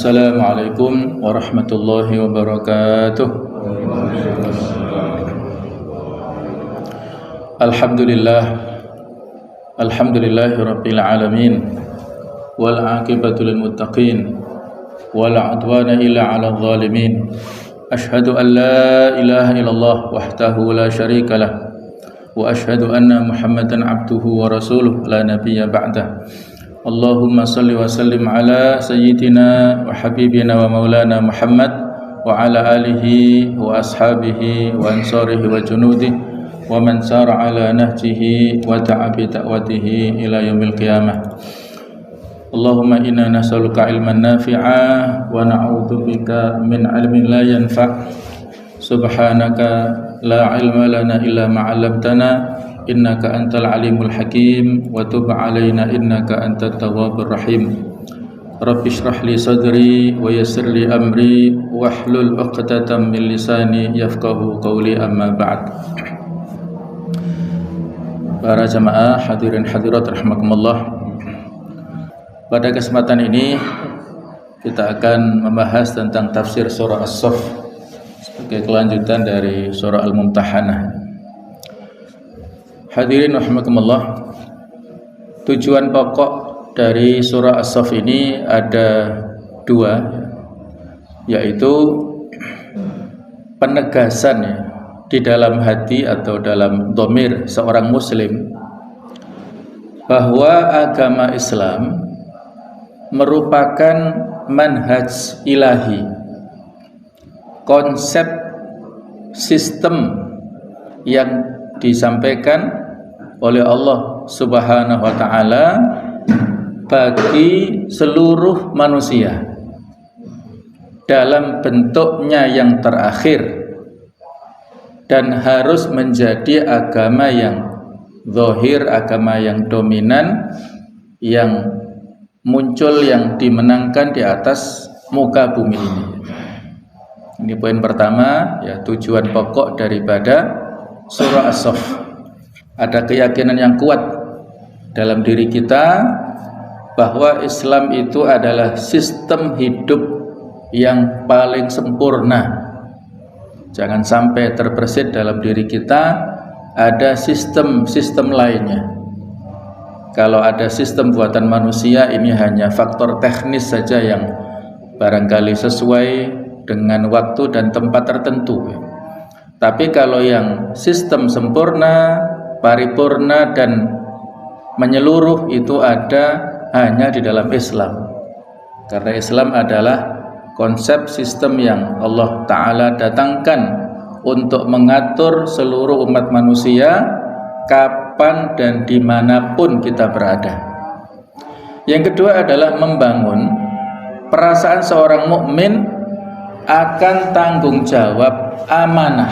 Assalamualaikum warahmatullahi wabarakatuh. Alhamdulillahirabbil alamin wal aqibatu lil muttaqin wala udwana illa 'alal zalimin. Asyhadu an la ilaha illallah wahdahu la syarika lah wa asyhadu anna Muhammadan abduhu wa rasuluh la nabiyya ba'dah. Allahumma salli wa sallim ala sayyidina wa habibina wa maulana Muhammad wa ala alihi wa ashabihi wa ansarihi wa junudihi wa man sara ala nahjihi wa da'a bi da'watihi ila yaumil qiyamah. Allahumma inna nas'aluka ilman nafi'a wa na'udzu bika min ilmin la yanfa'. Subhanaka la ilma lana illa ma 'allamtana innaka antal alimul hakim wa tub alaina innaka antat tawwabur rahim. Rabbi shrah li sadri wa yassir li amri wahlul 'uqdatam min lisani yafqahu qawli, amma ba'd. Para jamaah hadirin hadirat rahimakumullah, pada kesempatan ini kita akan membahas tentang tafsir surah As-Saff sebagai kelanjutan dari surah Al-Mumtahanah. Hadirin rahimakumullah, tujuan pokok dari surah As-Saff ini ada dua, yaitu penegasan di dalam hati atau dalam dhamir seorang muslim bahwa agama Islam merupakan manhaj ilahi, konsep sistem yang disampaikan oleh Allah Subhanahu wa ta'ala bagi seluruh manusia dalam bentuknya yang terakhir, dan harus menjadi agama yang zahir, agama yang dominan, yang muncul, yang dimenangkan di atas muka bumi ini. Ini poin pertama, ya, tujuan pokok daripada surah As-Saff. Ada keyakinan yang kuat dalam diri kita bahwa Islam itu adalah sistem hidup yang paling sempurna. Jangan sampai terbersit dalam diri kita ada sistem-sistem lainnya. Kalau ada sistem buatan manusia, ini hanya faktor teknis saja yang barangkali sesuai dengan waktu dan tempat tertentu. Tapi kalau yang sistem sempurna, paripurna dan menyeluruh itu ada hanya di dalam Islam. Karena Islam adalah konsep sistem yang Allah Ta'ala datangkan untuk mengatur seluruh umat manusia kapan dan dimanapun kita berada. Yang kedua adalah membangun perasaan seorang mukmin akan tanggung jawab amanah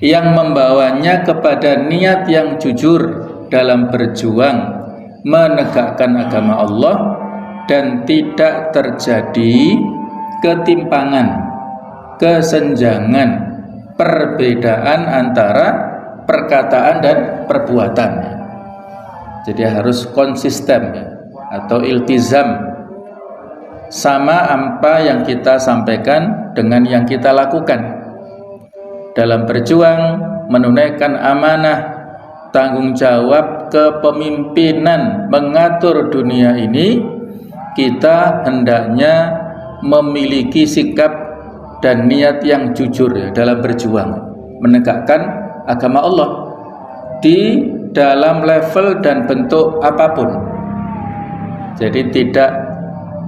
yang membawanya kepada niat yang jujur dalam berjuang menegakkan agama Allah, dan tidak terjadi ketimpangan, kesenjangan, perbedaan antara perkataan dan perbuatan. Jadi harus konsisten, atau iltizam, sama apa yang kita sampaikan dengan yang kita lakukan dalam berjuang menunaikan amanah, tanggung jawab kepemimpinan mengatur dunia ini. Kita hendaknya memiliki sikap dan niat yang jujur, ya, dalam berjuang menegakkan agama Allah di dalam level dan bentuk apapun. Jadi tidak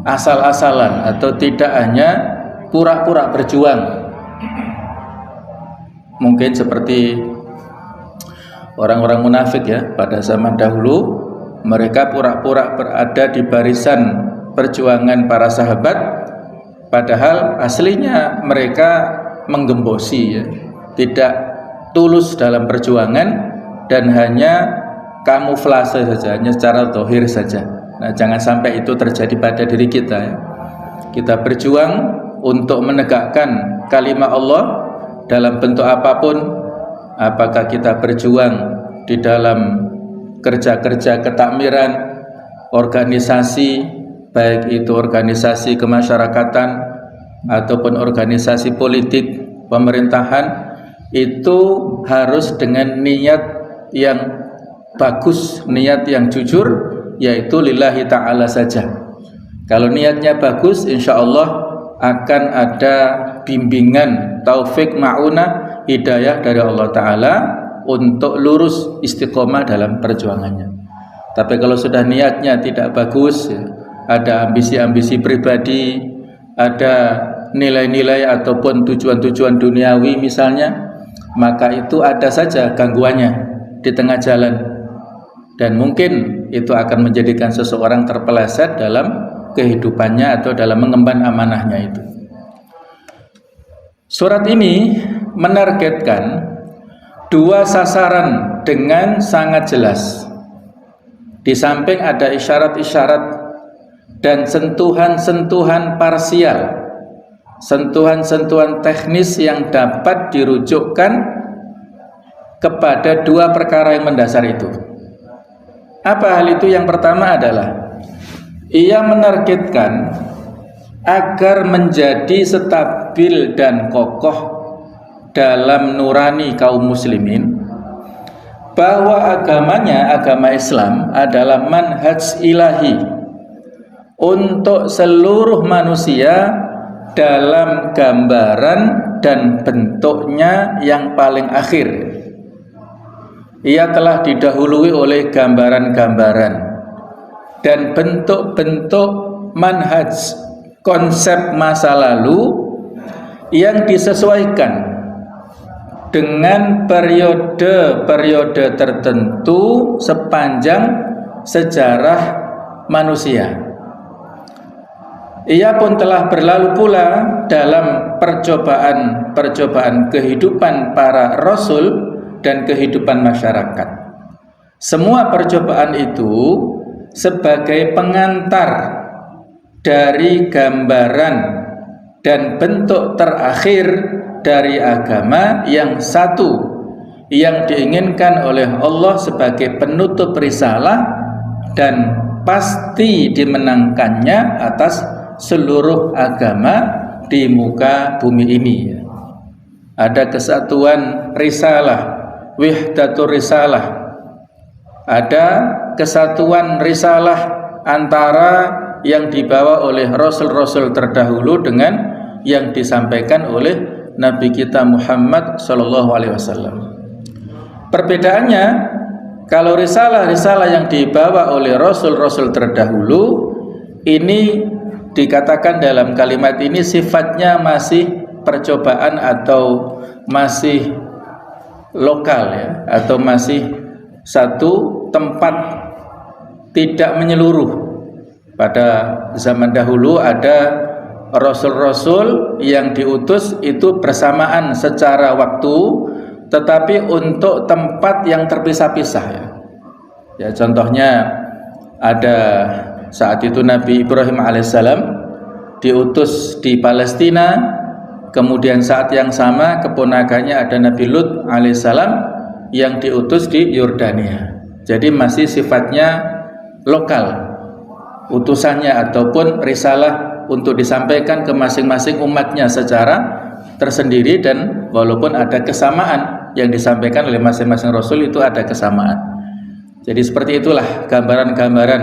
asal-asalan atau tidak hanya pura-pura berjuang. Mungkin seperti orang-orang munafik, ya, pada zaman dahulu, mereka pura-pura berada di barisan perjuangan para sahabat, padahal aslinya mereka menggembosi, ya, tidak tulus dalam perjuangan dan hanya kamuflase saja, hanya secara zahir saja. Nah, jangan sampai itu terjadi pada diri kita, ya. Kita berjuang untuk menegakkan kalimat Allah dalam bentuk apapun. Apakah kita berjuang di dalam kerja-kerja ketakmiran, organisasi, baik itu organisasi kemasyarakatan ataupun organisasi politik pemerintahan, itu harus dengan niat yang bagus, niat yang jujur, yaitu lillahi ta'ala saja. Kalau niatnya bagus, insya Allah akan ada bimbingan, taufik, ma'unah, hidayah dari Allah Ta'ala untuk lurus istiqomah dalam perjuangannya. Tapi kalau sudah niatnya tidak bagus, ada ambisi-ambisi pribadi, ada nilai-nilai ataupun tujuan-tujuan duniawi misalnya, maka itu ada saja gangguannya di tengah jalan, dan mungkin itu akan menjadikan seseorang terpeleset dalam kehidupannya atau dalam mengemban amanahnya itu. Surat ini menargetkan dua sasaran dengan sangat jelas. Di samping ada isyarat-isyarat dan sentuhan-sentuhan parsial, sentuhan-sentuhan teknis yang dapat dirujukkan kepada dua perkara yang mendasar itu. Apa hal itu? Yang pertama adalah ia menargetkan agar menjadi stabil dan kokoh dalam nurani kaum muslimin, bahwa agamanya, agama Islam adalah manhaj ilahi untuk seluruh manusia dalam gambaran dan bentuknya yang paling akhir. Ia telah didahului oleh gambaran-gambaran dan bentuk-bentuk manhaj, konsep masa lalu yang disesuaikan dengan periode-periode tertentu sepanjang sejarah manusia. Ia pun telah berlalu pula dalam percobaan-percobaan kehidupan para rasul dan kehidupan masyarakat. Semua percobaan itu sebagai pengantar dari gambaran dan bentuk terakhir dari agama yang satu, yang diinginkan oleh Allah sebagai penutup risalah dan pasti dimenangkannya atas seluruh agama di muka bumi ini. Ada kesatuan risalah, wahdatur risalah, ada kesatuan risalah antara yang dibawa oleh rasul-rasul terdahulu dengan yang disampaikan oleh Nabi kita Muhammad SAW. Perbedaannya, kalau risalah-risalah yang dibawa oleh rasul-rasul terdahulu ini dikatakan dalam kalimat ini sifatnya masih percobaan atau masih lokal, ya, atau masih satu tempat, tidak menyeluruh. Pada zaman dahulu ada rasul-rasul yang diutus itu bersamaan secara waktu, tetapi untuk tempat yang terpisah-pisah, ya. Ya, contohnya ada saat itu Nabi Ibrahim alaihissalam diutus di Palestina, kemudian saat yang sama keponakannya ada Nabi Lut alaihissalam yang diutus di Yordania. Jadi masih sifatnya lokal utusannya ataupun risalah untuk disampaikan ke masing-masing umatnya secara tersendiri, dan walaupun ada kesamaan yang disampaikan oleh masing-masing rasul itu ada kesamaan. Jadi seperti itulah gambaran-gambaran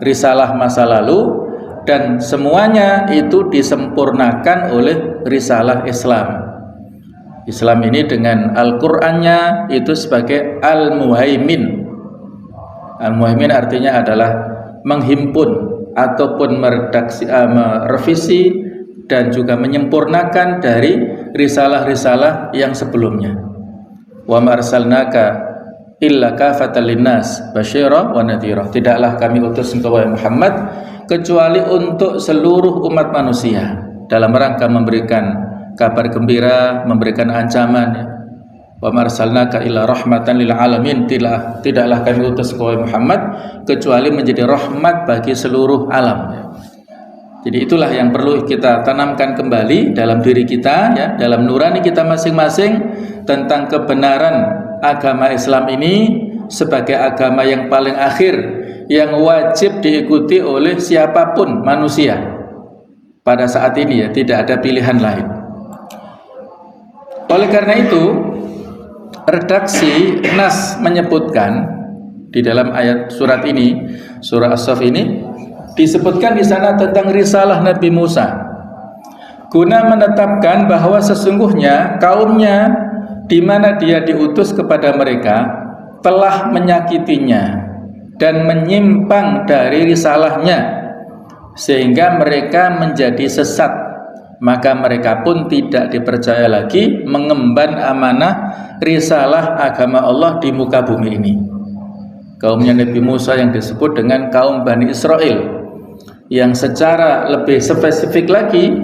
risalah masa lalu, dan semuanya itu disempurnakan oleh risalah Islam. Islam ini dengan Al-Qur'annya itu sebagai Al-Muhaimin. Al-Muhaimin artinya adalah menghimpun ataupun merevisi dan juga menyempurnakan dari risalah-risalah yang sebelumnya. Wa ma arsalnaka illa kafatan linnas basyira wa nadhira. Tidaklah kami utus engkau wahai Muhammad kecuali untuk seluruh umat manusia dalam rangka memberikan kabar gembira, memberikan ancaman. Wa ma arsalnaka illa rahmatan lil alamin. Tidaklah kami utus engkau wahai Muhammad kecuali menjadi rahmat bagi seluruh alam. Jadi itulah yang perlu kita tanamkan kembali dalam diri kita, ya, dalam nurani kita masing-masing, tentang kebenaran agama Islam ini sebagai agama yang paling akhir, yang wajib diikuti oleh siapapun manusia pada saat ini ya, tidak ada pilihan lain. Oleh karena itu, redaksi nas menyebutkan di dalam ayat surat ini, surah As-Saff ini, disebutkan di sana tentang risalah Nabi Musa, guna menetapkan bahwa sesungguhnya kaumnya di mana dia diutus kepada mereka telah menyakitinya dan menyimpang dari risalahnya sehingga mereka menjadi sesat, maka mereka pun tidak dipercaya lagi mengemban amanah risalah agama Allah di muka bumi ini. Kaumnya Nabi Musa yang disebut dengan kaum Bani Israel, yang secara lebih spesifik lagi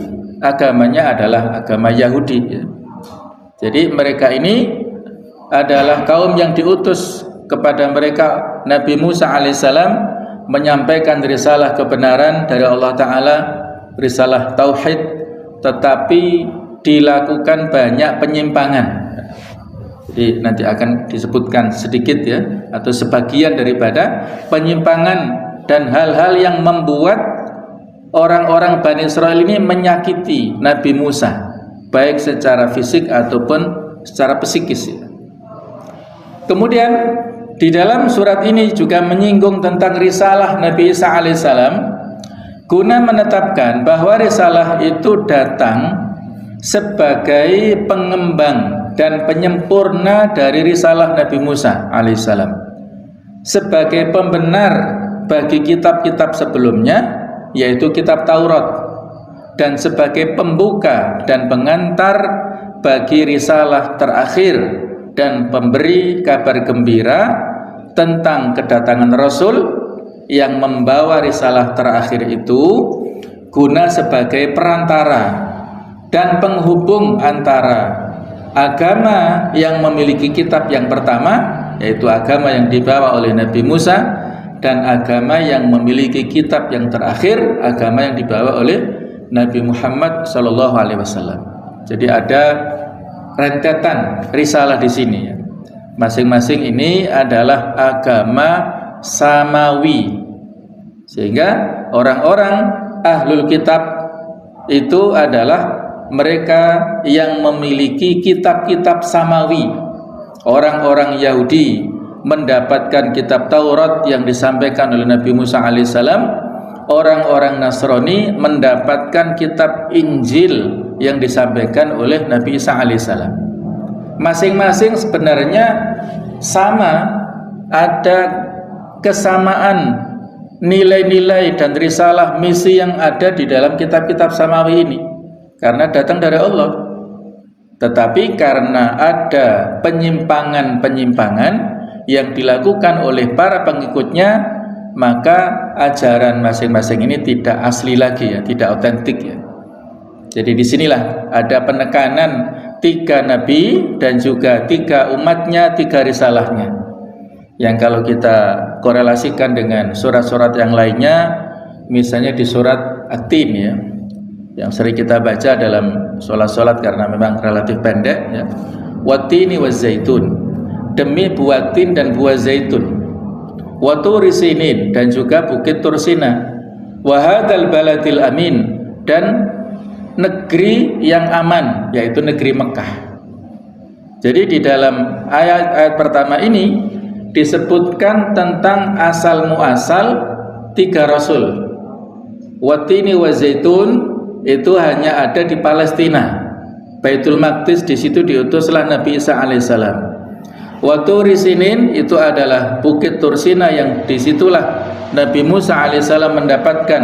agamanya adalah agama Yahudi. Jadi mereka ini adalah kaum yang diutus kepada mereka Nabi Musa alaihissalam menyampaikan risalah kebenaran dari Allah Ta'ala, risalah tauhid, tetapi dilakukan banyak penyimpangan. Jadi nanti akan disebutkan sedikit ya, atau sebagian daripada penyimpangan dan hal-hal yang membuat orang-orang Bani Israel ini menyakiti Nabi Musa, baik secara fisik ataupun secara psikis. Kemudian di dalam surat ini juga menyinggung tentang risalah Nabi Isa alaihissalam, guna menetapkan bahwa risalah itu datang sebagai pengembang dan penyempurna dari risalah Nabi Musa alaihissalam, sebagai pembenar bagi kitab-kitab sebelumnya, yaitu kitab Taurat, dan sebagai pembuka dan pengantar bagi risalah terakhir dan pemberi kabar gembira tentang kedatangan Rasul yang membawa risalah terakhir itu, guna sebagai perantara dan penghubung antara agama yang memiliki kitab yang pertama, yaitu agama yang dibawa oleh Nabi Musa, dan agama yang memiliki kitab yang terakhir, agama yang dibawa oleh Nabi Muhammad SAW. Jadi ada rentetan risalah di sini. Masing-masing ini adalah agama samawi, sehingga orang-orang ahlul kitab itu adalah mereka yang memiliki kitab-kitab samawi. Orang-orang Yahudi mendapatkan kitab Taurat yang disampaikan oleh Nabi Musa alaihissalam. Orang-orang Nasrani mendapatkan kitab Injil yang disampaikan oleh Nabi Isa alaihissalam. Masing-masing sebenarnya sama, ada kesamaan nilai-nilai dan risalah misi yang ada di dalam kitab-kitab samawi ini, karena datang dari Allah. Tetapi karena ada penyimpangan-penyimpangan yang dilakukan oleh para pengikutnya, maka ajaran masing-masing ini tidak asli lagi ya, tidak otentik ya. Jadi disinilah ada penekanan 3 nabi dan juga 3 umatnya, 3 risalahnya, yang kalau kita korelasikan dengan surat-surat yang lainnya, misalnya di surat At-Tin ya, yang sering kita baca dalam sholat-sholat karena memang relatif pendek ya. Wattini wazzaitun, demi buah tin dan buah zaitun. Wa turi sinin, dan juga bukit Tursina. Wa hadzal baladil amin, dan negeri yang aman, yaitu negeri Mekah. Jadi di dalam ayat-ayat pertama ini disebutkan tentang asal muasal 3 rasul. Wattini wazzaitun itu hanya ada di Palestina, Baitul Maqdis, di situ diutuslah Nabi Isa alaihissalam. Wa turi sinin itu adalah bukit Tursina, yang disitulah Nabi Musa alaihissalam mendapatkan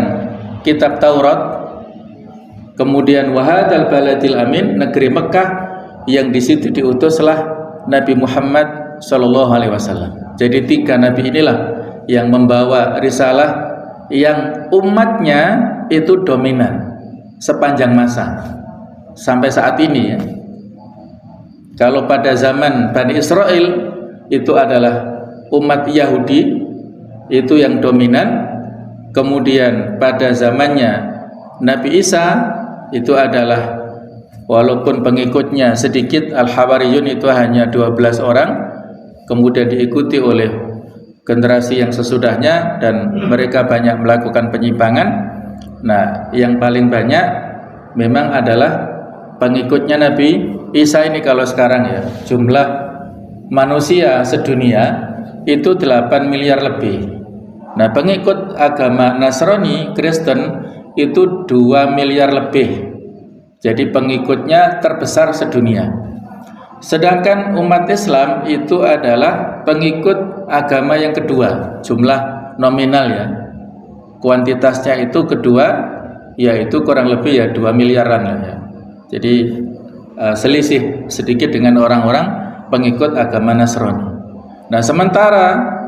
kitab Taurat. Kemudian wa hadzal baladil amin, negeri Mekah, yang di situ diutuslah Nabi Muhammad sallallahu alaihi wasallam. Jadi 3 nabi inilah yang membawa risalah yang umatnya itu dominan sepanjang masa sampai saat ini ya. Kalau pada zaman Bani Israel itu adalah umat Yahudi itu yang dominan. Kemudian pada zamannya Nabi Isa itu adalah, walaupun pengikutnya sedikit, Al-Hawariyun itu hanya 12 orang, kemudian diikuti oleh generasi yang sesudahnya dan mereka banyak melakukan penyimpangan. Nah, yang paling banyak memang adalah pengikutnya Nabi Isa ini. Kalau sekarang ya, jumlah manusia sedunia itu 8 miliar lebih. Nah, pengikut agama Nasrani, Kristen itu 2 miliar lebih. Jadi pengikutnya terbesar sedunia. Sedangkan umat Islam itu adalah pengikut agama yang kedua, jumlah nominal ya. Kuantitasnya itu kedua, yaitu kurang lebih ya 2 miliaran lah ya. Jadi selisih sedikit dengan orang-orang pengikut agama Nasrani. Nah, sementara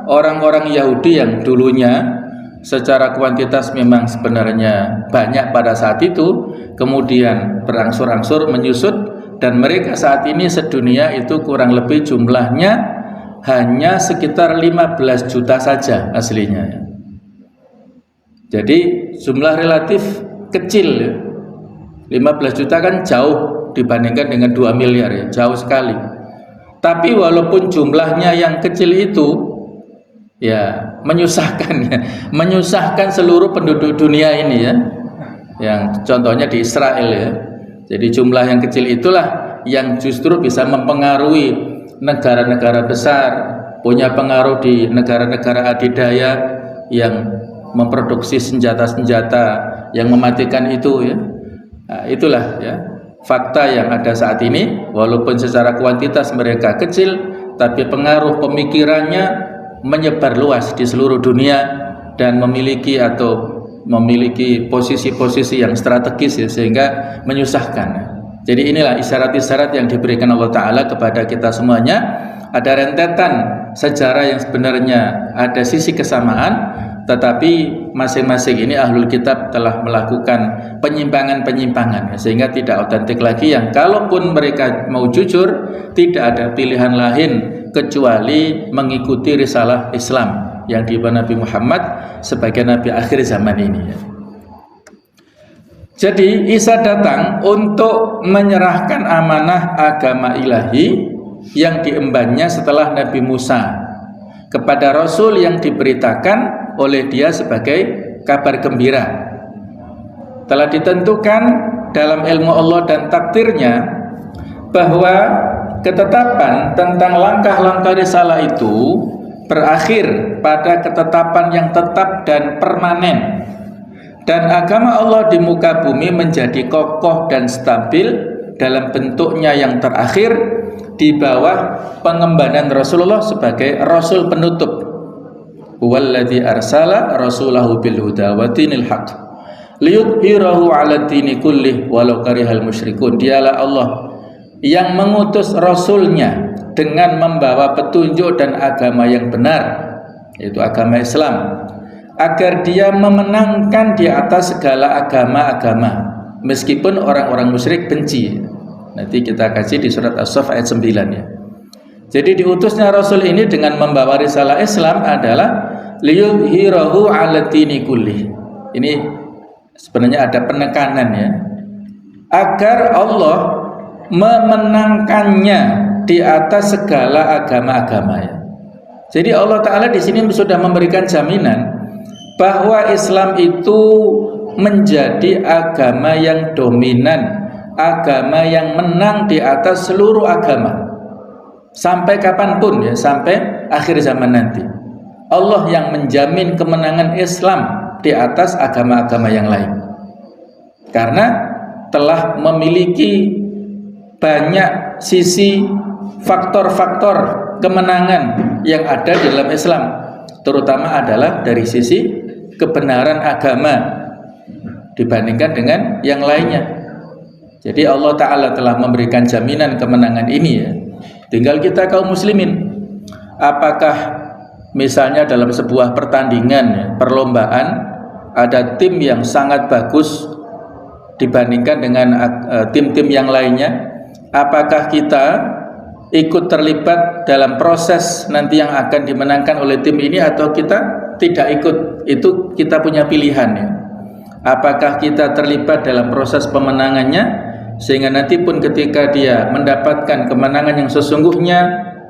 orang-orang Yahudi yang dulunya secara kuantitas memang sebenarnya banyak pada saat itu, kemudian berangsur-angsur menyusut, dan mereka saat ini sedunia itu kurang lebih jumlahnya hanya sekitar 15 juta saja aslinya. Jadi jumlah relatif kecil ya. 15 juta kan jauh dibandingkan dengan 2 miliar ya, jauh sekali. Tapi walaupun jumlahnya yang kecil itu ya menyusahkan ya, menyusahkan seluruh penduduk dunia ini ya. Yang contohnya di Israel ya. Jadi jumlah yang kecil itulah yang justru bisa mempengaruhi negara-negara besar, punya pengaruh di negara-negara adidaya yang memproduksi senjata-senjata yang mematikan itu ya. Nah, itulah ya fakta yang ada saat ini. Walaupun secara kuantitas mereka kecil, tapi pengaruh pemikirannya menyebar luas di seluruh dunia dan memiliki posisi-posisi yang strategis ya, sehingga menyusahkan. Jadi inilah isyarat-isyarat yang diberikan Allah Ta'ala kepada kita semuanya. Ada rentetan sejarah yang sebenarnya ada sisi kesamaan, tetapi masing-masing ini ahlul kitab telah melakukan penyimpangan-penyimpangan ya, sehingga tidak otentik lagi, yang kalaupun mereka mau jujur tidak ada pilihan lain kecuali mengikuti risalah Islam yang dibawa Nabi Muhammad sebagai Nabi akhir zaman ini ya. Jadi Isa datang untuk menyerahkan amanah agama ilahi yang diembannya setelah Nabi Musa kepada Rasul yang diberitakan oleh dia sebagai kabar gembira. Telah ditentukan dalam ilmu Allah dan takdirnya bahwa ketetapan tentang langkah-langkah risalah itu berakhir pada ketetapan yang tetap dan permanen, dan agama Allah di muka bumi menjadi kokoh dan stabil dalam bentuknya yang terakhir di bawah pengembangan Rasulullah sebagai Rasul penutup. Huwallazi arsala rasulahu bil huda wa dinil haq liyudhhirahu 'ala dini kullih walau karihal musyrikun. Dialah Allah yang mengutus Rasulnya dengan membawa petunjuk dan agama yang benar, yaitu agama Islam, agar dia memenangkan di atas segala agama-agama meskipun orang-orang musyrik benci. Nanti kita kaji di surat As-Saff ayat 9 ya. Jadi diutusnya Rasul ini dengan membawa risalah Islam adalah liyudhhirahu 'ala dini kullih. Ini sebenarnya ada penekanan ya, agar Allah memenangkannya di atas segala agama-agama ya. Jadi Allah Ta'ala di sini sudah memberikan jaminan bahwa Islam itu menjadi agama yang dominan, agama yang menang di atas seluruh agama sampai kapanpun ya, sampai akhir zaman nanti. Allah yang menjamin kemenangan Islam di atas agama-agama yang lain, karena telah memiliki banyak sisi faktor-faktor kemenangan yang ada di dalam Islam, terutama adalah dari sisi kebenaran agama dibandingkan dengan yang lainnya. Jadi Allah Ta'ala telah memberikan jaminan kemenangan ini ya. Tinggal kita kaum muslimin, apakah misalnya dalam sebuah pertandingan ya, perlombaan, ada tim yang sangat bagus dibandingkan dengan tim-tim yang lainnya, apakah kita ikut terlibat dalam proses nanti yang akan dimenangkan oleh tim ini atau kita tidak ikut? Itu kita punya pilihan ya. Apakah kita terlibat dalam proses pemenangannya sehingga nanti pun ketika dia mendapatkan kemenangan yang sesungguhnya,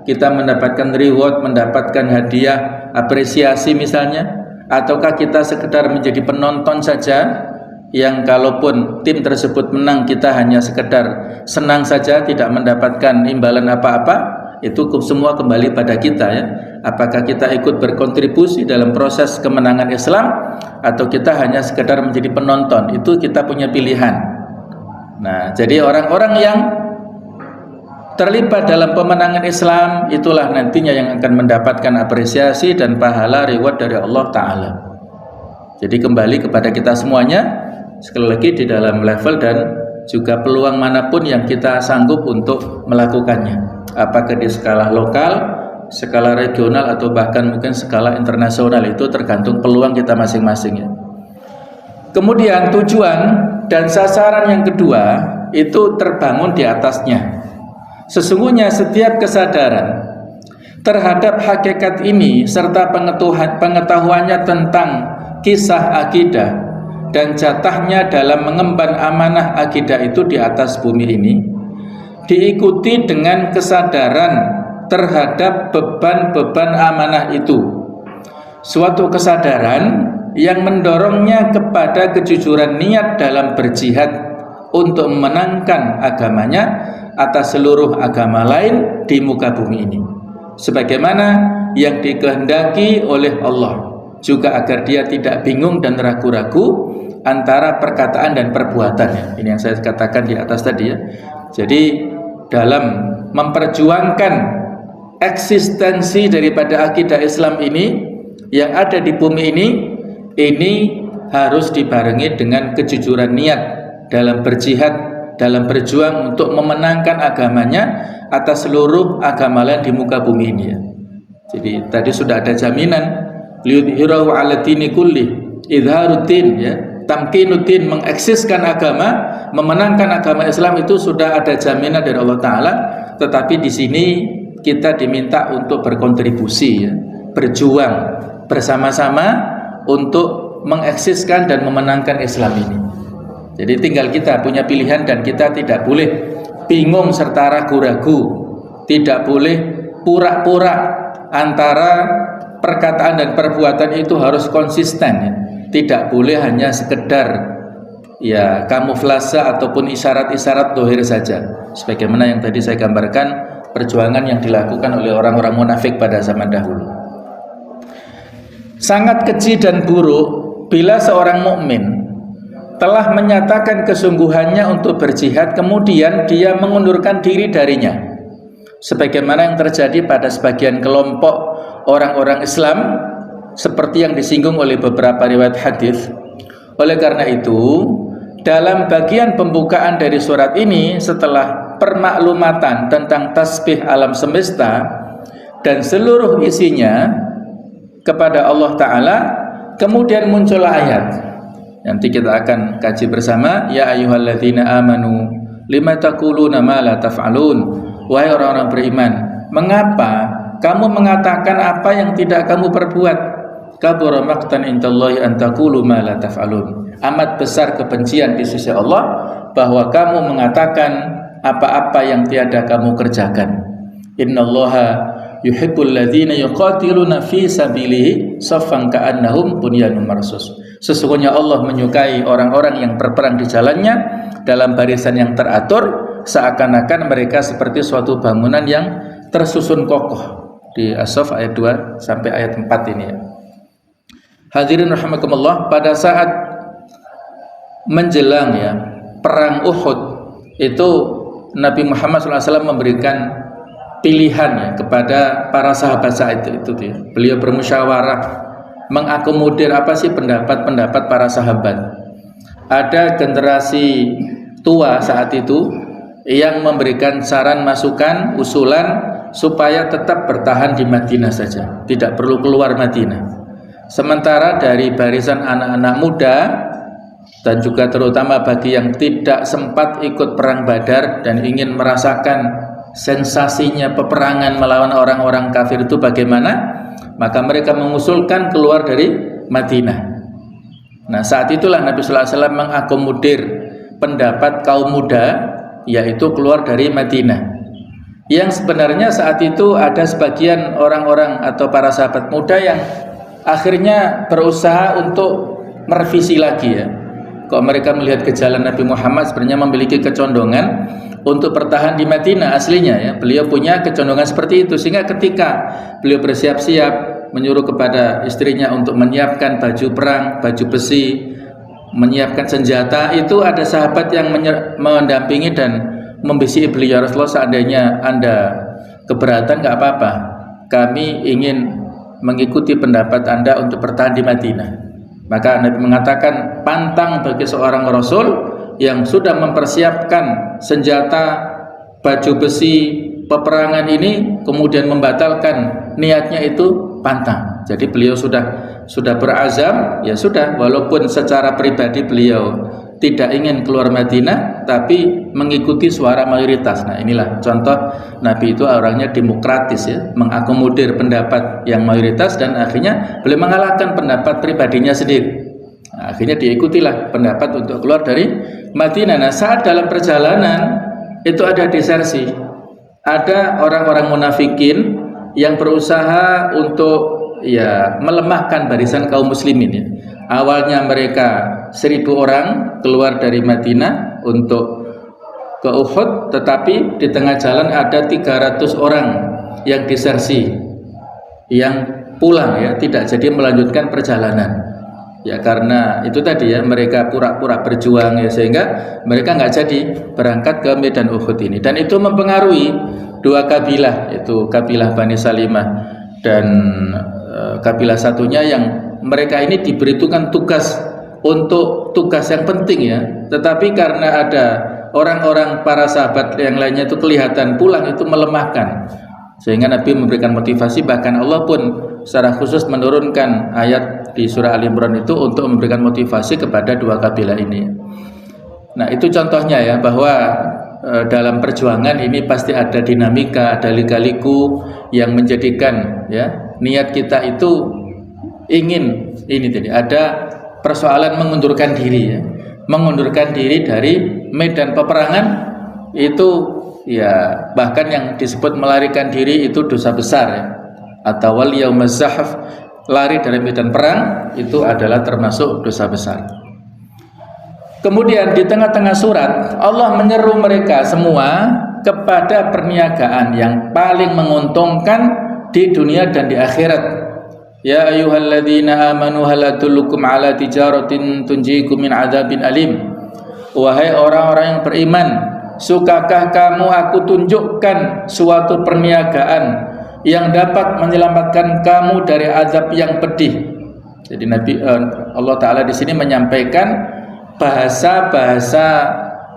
kita mendapatkan reward, mendapatkan hadiah, apresiasi misalnya, ataukah kita sekedar menjadi penonton saja yang kalaupun tim tersebut menang kita hanya sekedar senang saja tidak mendapatkan imbalan apa-apa. Itu semua kembali pada kita ya. Apakah kita ikut berkontribusi dalam proses kemenangan Islam atau kita hanya sekedar menjadi penonton, itu kita punya pilihan. Nah, jadi orang-orang yang terlibat dalam pemenangan Islam itulah nantinya yang akan mendapatkan apresiasi dan pahala reward dari Allah Ta'ala. Jadi kembali kepada kita semuanya, sekali lagi di dalam level dan juga peluang manapun yang kita sanggup untuk melakukannya, apakah di skala lokal, skala regional, atau bahkan mungkin skala internasional. Itu tergantung peluang kita masing-masing ya. Kemudian tujuan dan sasaran yang kedua itu terbangun di atasnya. Sesungguhnya setiap kesadaran terhadap hakikat ini serta pengetahuannya tentang kisah akidah dan jatahnya dalam mengemban amanah akidah itu di atas bumi ini diikuti dengan kesadaran terhadap beban-beban amanah itu, suatu kesadaran yang mendorongnya kepada kejujuran niat dalam berjihad untuk memenangkan agamanya atas seluruh agama lain di muka bumi ini, sebagaimana yang dikehendaki oleh Allah, juga agar dia tidak bingung dan ragu-ragu antara perkataan dan perbuatannya. Ini yang saya katakan di atas tadi ya. Jadi dalam memperjuangkan eksistensi daripada akidah Islam ini yang ada di bumi ini harus dibarengi dengan kejujuran niat dalam berjihad, dalam berjuang untuk memenangkan agamanya atas seluruh agama lain di muka bumi ini ya. Jadi tadi sudah ada jaminan liyudhhirahu 'ala dini kulli, idharuddin ya, tamkinuddin, mengeksiskan agama, memenangkan agama Islam itu sudah ada jaminan dari Allah Ta'ala. Tetapi di sini kita diminta untuk berkontribusi ya, berjuang bersama-sama untuk mengeksiskan dan memenangkan Islam ini. Jadi tinggal kita punya pilihan dan kita tidak boleh bingung serta ragu-ragu, tidak boleh pura-pura antara perkataan dan perbuatan itu harus konsisten ya. Tidak boleh hanya sekedar ya kamuflase ataupun isyarat-isyarat dohir saja, sebagaimana yang tadi saya gambarkan perjuangan yang dilakukan oleh orang-orang munafik pada zaman dahulu. Sangat keji dan buruk bila seorang mukmin telah menyatakan kesungguhannya untuk berjihad kemudian dia mengundurkan diri darinya, sebagaimana yang terjadi pada sebagian kelompok orang-orang Islam seperti yang disinggung oleh beberapa riwayat hadis. Oleh karena itu, dalam bagian pembukaan dari surat ini, setelah permaklumatan tentang tasbih alam semesta dan seluruh isinya kepada Allah Ta'ala, kemudian muncul ayat. Nanti kita akan kaji bersama. Ya ayyuhalladzina amanu lima taquluna ma la taf'alun. Wahai orang-orang beriman, mengapa kamu mengatakan apa yang tidak kamu perbuat? Kabura maqtan indallahi an taqulu ma la taf'alun. Amat besar kebencian di sisi Allah bahwa kamu mengatakan apa-apa yang tiada kamu kerjakan. Innallaha yuhibbul ladzina yuqatiluna fi sabilihi saffan ka'annahum bunyanun marsus. Sesungguhnya Allah menyukai orang-orang yang berperang di jalannya dalam barisan yang teratur, seakan-akan mereka seperti suatu bangunan yang tersusun kokoh. Di As-Saff ayat 2 sampai ayat 4 ini ya. Hadirin rahimakumullah, pada saat menjelang ya perang Uhud itu Nabi Muhammad SAW memberikan pilihan ya kepada para sahabat saat itu ya. Beliau bermusyawarah mengakomodir apa sih pendapat-pendapat para sahabat. Ada generasi tua saat itu yang memberikan saran, masukan, usulan supaya tetap bertahan di Madinah saja, tidak perlu keluar Madinah. Sementara dari barisan anak-anak muda dan juga terutama bagi yang tidak sempat ikut perang Badar dan ingin merasakan sensasinya peperangan melawan orang-orang kafir itu bagaimana, maka mereka mengusulkan keluar dari Madinah. Nah, saat itulah Nabi sallallahu alaihi wasallam mengakomodir pendapat kaum muda, yaitu keluar dari Madinah. Yang sebenarnya saat itu ada sebagian orang-orang atau para sahabat muda yang akhirnya berusaha untuk merevisi lagi ya. Kok mereka melihat ke jalan Nabi Muhammad sebenarnya memiliki kecondongan untuk bertahan di Madinah aslinya ya. Beliau punya kecondongan seperti itu, sehingga ketika beliau bersiap-siap menyuruh kepada istrinya untuk menyiapkan baju perang, baju besi, menyiapkan senjata, itu ada sahabat yang mendampingi dan membisiki beliau, Rasulullah, seandainya Anda keberatan nggak apa-apa, kami ingin mengikuti pendapat Anda untuk bertahan di Madinah. Maka Nabi mengatakan, pantang bagi seorang Rasul yang sudah mempersiapkan senjata, baju besi, peperangan ini, kemudian membatalkan niatnya, itu pantang. Jadi beliau sudah berazam, ya sudah, walaupun secara pribadi beliau tidak ingin keluar Madinah, tapi mengikuti suara mayoritas. Nah inilah contoh Nabi itu orangnya demokratis ya, mengakomodir pendapat yang mayoritas, dan akhirnya beliau mengalahkan pendapat pribadinya sendiri. Nah, akhirnya diikutilah pendapat untuk keluar dari Madinah. Nah saat dalam perjalanan itu ada disersi, ada orang-orang munafikin yang berusaha untuk ya melemahkan barisan kaum muslimin ya. Awalnya mereka 1.000 orang keluar dari Madinah untuk ke Uhud, tetapi di tengah jalan ada 300 orang yang disersi, yang pulang ya, tidak jadi melanjutkan perjalanan ya, karena itu tadi ya, mereka pura-pura berjuang ya, sehingga mereka nggak jadi berangkat ke medan Uhud ini. Dan itu mempengaruhi dua kabilah, yaitu kabilah Bani Salimah dan kabilah satunya, yang mereka ini diberitukan tugas untuk tugas yang penting ya, tetapi karena ada orang-orang para sahabat yang lainnya itu kelihatan pulang, itu melemahkan, sehingga Nabi memberikan motivasi. Bahkan Allah pun secara khusus menurunkan ayat di surah Al-Imran itu untuk memberikan motivasi kepada dua kabilah ini. Nah itu contohnya ya, bahwa dalam perjuangan ini pasti ada dinamika, ada lika-liku yang menjadikan ya niat kita itu ingin ini tadi, ada persoalan mengundurkan diri ya, mengundurkan diri dari medan peperangan itu ya, bahkan yang disebut melarikan diri itu dosa besar ya, atau wal yaumaz zahf, lari dari medan perang itu adalah termasuk dosa besar. Kemudian di tengah-tengah surat Allah menyeru mereka semua kepada perniagaan yang paling menguntungkan di dunia dan di akhirat. Ya ayyuhalladzina amanu hal adullukum ala tijaratin tunjikum min adzabin alim. Wahai orang-orang yang beriman, sukakah kamu aku tunjukkan suatu perniagaan yang dapat menyelamatkan kamu dari azab yang pedih. Jadi Allah Ta'ala di sini menyampaikan bahasa-bahasa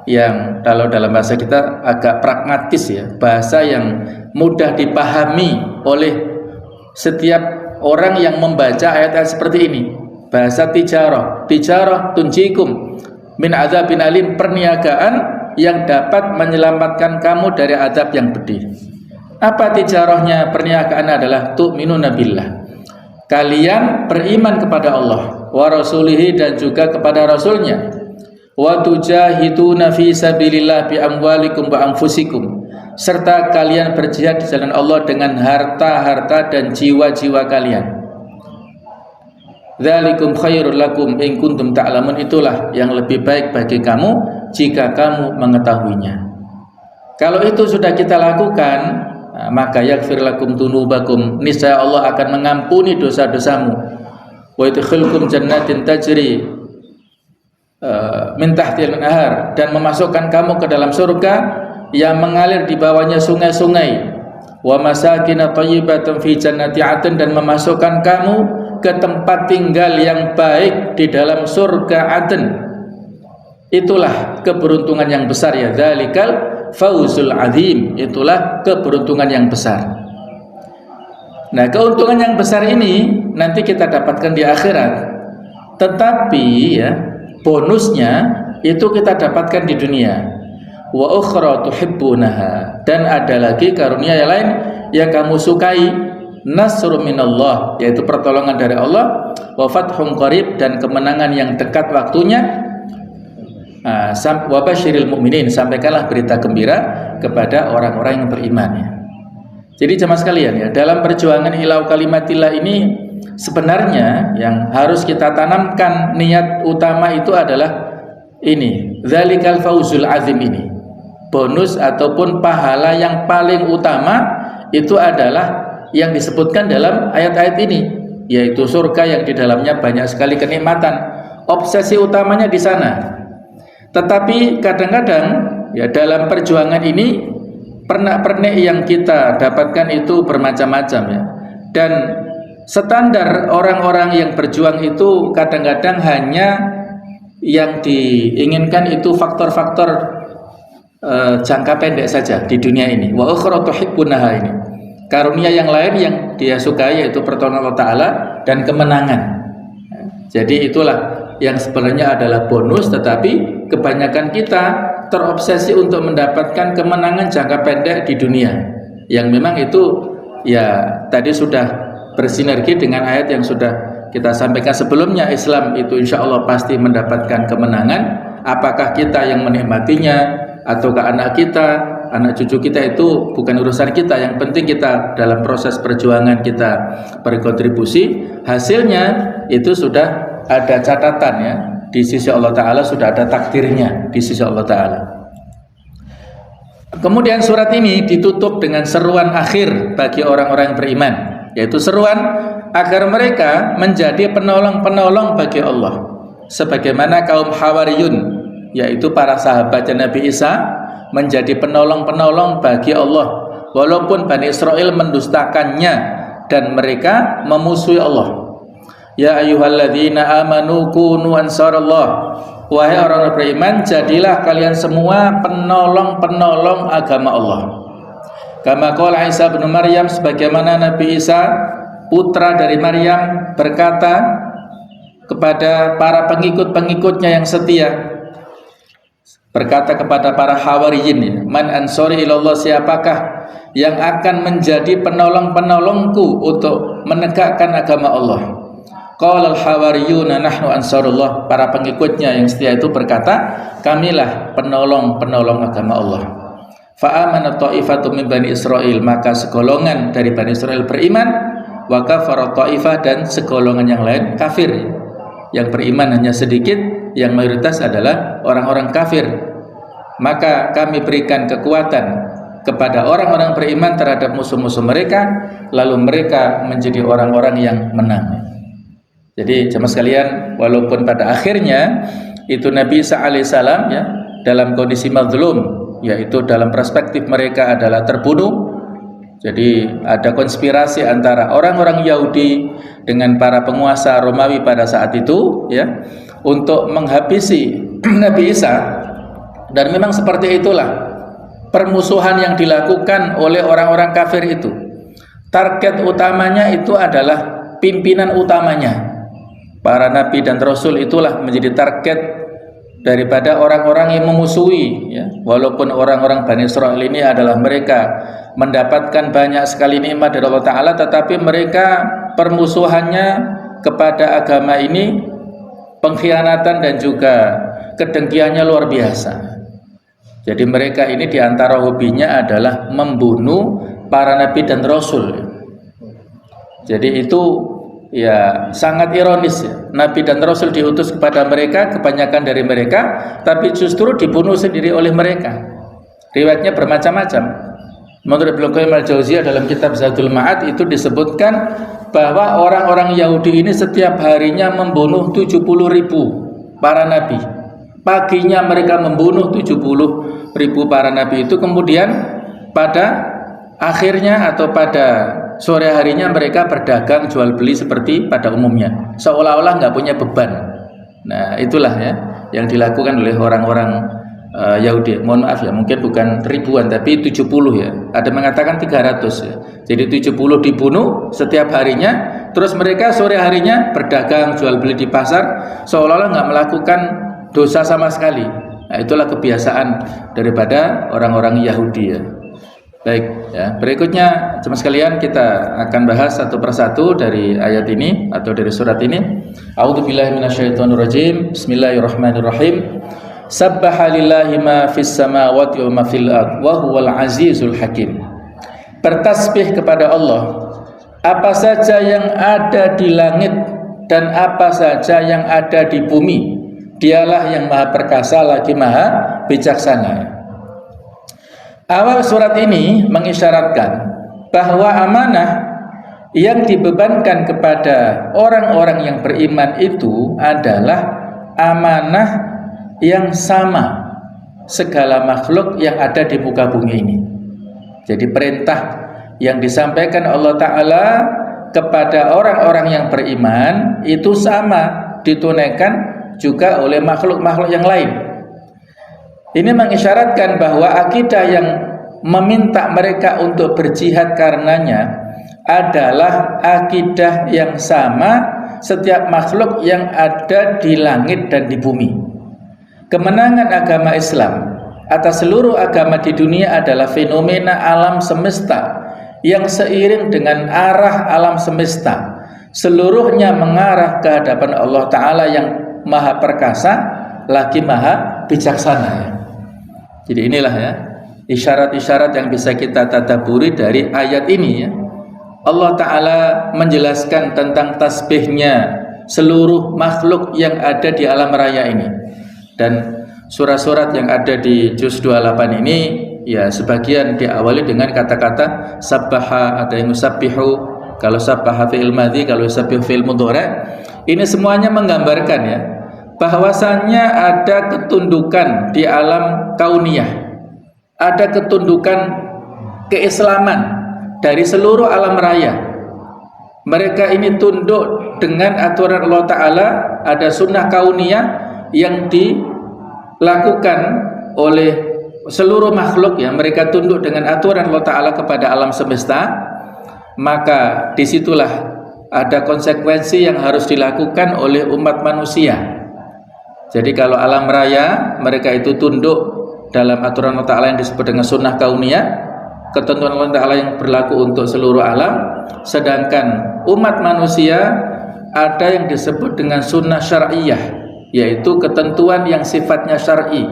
yang kalau dalam bahasa kita agak pragmatis ya, bahasa yang mudah dipahami oleh setiap orang yang membaca ayat-ayat seperti ini. Bahasa tijarah tunjikum min adzabin alim, perniagaan yang dapat menyelamatkan kamu dari azab yang pedih. Apa tijarahnya? Perniagaan adalah tu'minuna billah, kalian beriman kepada Allah wa rasulihi, dan juga kepada rasulnya, wa tujahiduna fi sabilillah bi amwalikum wa anfusikum, serta kalian berjihad di jalan Allah dengan harta-harta dan jiwa-jiwa kalian. Dzalikum khairul lakum in kuntum ta'lamun, itulah yang lebih baik bagi kamu jika kamu mengetahuinya. Kalau itu sudah kita lakukan, maka yaghfir lakum dzunubakum, niscaya Allah akan mengampuni dosa-dosamu. Wa yudkhilkum jannatin tajri min tahtil anhar, dan memasukkan kamu ke dalam surga yang mengalir di bawahnya sungai-sungai. Wa masakin thayyibatan fi jannati 'adn, dan memasukkan kamu ke tempat tinggal yang baik di dalam surga Aden. Itulah keberuntungan yang besar ya, dzalikal fauzul azim, itulah keberuntungan yang besar. Nah, keuntungan yang besar ini nanti kita dapatkan di akhirat, tetapi ya bonusnya itu kita dapatkan di dunia. Wa ukhra tuhibbunaha, dan ada lagi karunia yang lain yang kamu sukai, nasrun minallah, yaitu pertolongan dari Allah, wa fathun qarib, dan kemenangan yang dekat waktunya, Wa basyiril mu'minin, sampaikanlah berita gembira kepada orang-orang yang beriman ya. Jadi jemaah sekalian ya, dalam perjuangan ilau kalimatillah ini sebenarnya yang harus kita tanamkan niat utama itu adalah ini, dzalikal fauzul azim ini. Bonus ataupun pahala yang paling utama itu adalah yang disebutkan dalam ayat-ayat ini, yaitu surga yang di dalamnya banyak sekali kenikmatan. Obsesi utamanya di sana. Tetapi kadang-kadang ya dalam perjuangan ini pernak-pernik yang kita dapatkan itu bermacam-macam ya. Dan standar orang-orang yang berjuang itu kadang-kadang hanya yang diinginkan itu faktor-faktor jangka pendek saja di dunia ini. Wa ukhra tuhibbunaha ini. Karunia yang lain yang dia sukai yaitu pertolongan Allah Ta'ala dan kemenangan. Jadi itulah yang sebenarnya adalah bonus, tetapi kebanyakan kita terobsesi untuk mendapatkan kemenangan jangka pendek di dunia, yang memang itu ya tadi sudah bersinergi dengan ayat yang sudah kita sampaikan sebelumnya. Islam itu insya Allah pasti mendapatkan kemenangan. Apakah kita yang menikmatinya ataukah anak kita, anak cucu kita, itu bukan urusan kita. Yang penting kita dalam proses perjuangan kita berkontribusi, hasilnya itu sudah ada catatan ya di sisi Allah Ta'ala, sudah ada takdirnya di sisi Allah Ta'ala. Kemudian surat ini ditutup dengan seruan akhir bagi orang-orang yang beriman, yaitu seruan agar mereka menjadi penolong-penolong bagi Allah, sebagaimana kaum Hawariyun, yaitu para sahabatnya Nabi Isa, menjadi penolong-penolong bagi Allah walaupun Bani Israel mendustakannya dan mereka memusuhi Allah. Ya ayyuhalladzina amanu kunu ansarallah, wahai orang beriman, jadilah kalian semua penolong-penolong agama Allah. Kama qala Isa bin Maryam, sebagaimana Nabi Isa putra dari Maryam berkata kepada para pengikut-pengikutnya yang setia, berkata kepada para Hawariyin, man ansori ilallah, siapakah yang akan menjadi penolong-penolongku untuk menegakkan agama Allah? Qala al-hawariyuna nahnu ansarullah, para pengikutnya yang setia itu berkata, kamilah penolong-penolong agama Allah. Fa amana ta'ifatu min bani Israil, maka segolongan dari Bani Israel beriman, wa kafara ta'ifah, dan segolongan yang lain kafir. Yang beriman hanya sedikit, yang mayoritas adalah orang-orang kafir. Maka kami berikan kekuatan kepada orang-orang beriman terhadap musuh-musuh mereka, lalu mereka menjadi orang-orang yang menang. Jadi jemaah sekalian, walaupun pada akhirnya itu Nabi Isa alaihissalam ya dalam kondisi mazlum, yaitu dalam perspektif mereka adalah terbunuh. Jadi ada konspirasi antara orang-orang Yahudi dengan para penguasa Romawi pada saat itu ya untuk menghabisi Nabi Isa, dan memang seperti itulah permusuhan yang dilakukan oleh orang-orang kafir itu. Target utamanya itu adalah pimpinan utamanya. Para nabi dan rasul itulah menjadi target daripada orang-orang yang memusuhi ya. Walaupun orang-orang Bani Israil ini adalah mereka mendapatkan banyak sekali nikmat dari Allah Ta'ala, tetapi mereka permusuhannya kepada agama ini, pengkhianatan dan juga kedengkiannya luar biasa. Jadi mereka ini diantara hobinya adalah membunuh para nabi dan rasul. Jadi itu ya sangat ironis ya. Nabi dan Rasul diutus kepada mereka, kebanyakan dari mereka, tapi justru dibunuh sendiri oleh mereka. Riwayatnya bermacam-macam. Menurut Ibnu Qayyim al-Jauziyah dalam kitab Zadul Ma'ad itu disebutkan bahwa orang-orang Yahudi ini setiap harinya membunuh 70.000 para nabi. Paginya mereka membunuh 70.000 para nabi itu, kemudian pada akhirnya atau pada sore harinya mereka berdagang jual beli seperti pada umumnya, seolah-olah nggak punya beban. Nah itulah ya yang dilakukan oleh orang-orang Yahudi. Mohon maaf ya, mungkin bukan ribuan tapi 70 ya. Ada mengatakan 300 ya. Jadi 70 dibunuh setiap harinya, terus mereka sore harinya berdagang jual beli di pasar, seolah-olah nggak melakukan dosa sama sekali. Nah itulah kebiasaan daripada orang-orang Yahudi ya. Baik ya, berikutnya jemaah sekalian kita akan bahas satu persatu dari ayat ini atau dari surat ini. A'udzubillahi minasyaitonirrajim. Bismillahirrahmanirrahim. Sabbaha lillahi ma fis samawati wa ma fil ard wa huwal azizul hakim. Bertasbih kepada Allah apa saja yang ada di langit dan apa saja yang ada di bumi. Dialah yang maha perkasa lagi maha bijaksana. Awal surat ini mengisyaratkan bahwa amanah yang dibebankan kepada orang-orang yang beriman itu adalah amanah yang sama segala makhluk yang ada di muka bumi ini. Jadi perintah yang disampaikan Allah Ta'ala kepada orang-orang yang beriman itu sama ditunaikan juga oleh makhluk-makhluk yang lain. Ini mengisyaratkan bahwa akidah yang meminta mereka untuk berjihad karenanya adalah akidah yang sama setiap makhluk yang ada di langit dan di bumi. Kemenangan agama Islam atas seluruh agama di dunia adalah fenomena alam semesta yang seiring dengan arah alam semesta seluruhnya mengarah ke hadapan Allah Ta'ala yang maha perkasa lagi maha bijaksana. Jadi inilah ya isyarat-isyarat yang bisa kita tadabburi dari ayat ini ya. Allah Ta'ala menjelaskan tentang tasbihnya seluruh makhluk yang ada di alam raya ini. Dan surat-surat yang ada di juz 28 ini ya sebagian diawali dengan kata-kata sabbaha, ada yang yusabbihu, kalau sabbaha fi'il madhi, kalau yusabbihu fi'il mudhari'. Ini semuanya menggambarkan ya bahwasannya ada ketundukan di alam kauniyah, ada ketundukan keislaman dari seluruh alam raya. Mereka ini tunduk dengan aturan Allah Ta'ala, ada sunnah kauniyah yang dilakukan oleh seluruh makhluk ya, mereka tunduk dengan aturan Allah Ta'ala kepada alam semesta. Maka disitulah ada konsekuensi yang harus dilakukan oleh umat manusia. Jadi kalau alam raya mereka itu tunduk dalam aturan Allah Ta'ala yang disebut dengan sunnah kauniyah, ketentuan Allah Ta'ala yang berlaku untuk seluruh alam. Sedangkan umat manusia ada yang disebut dengan sunnah syar'iyah, yaitu ketentuan yang sifatnya syar'i.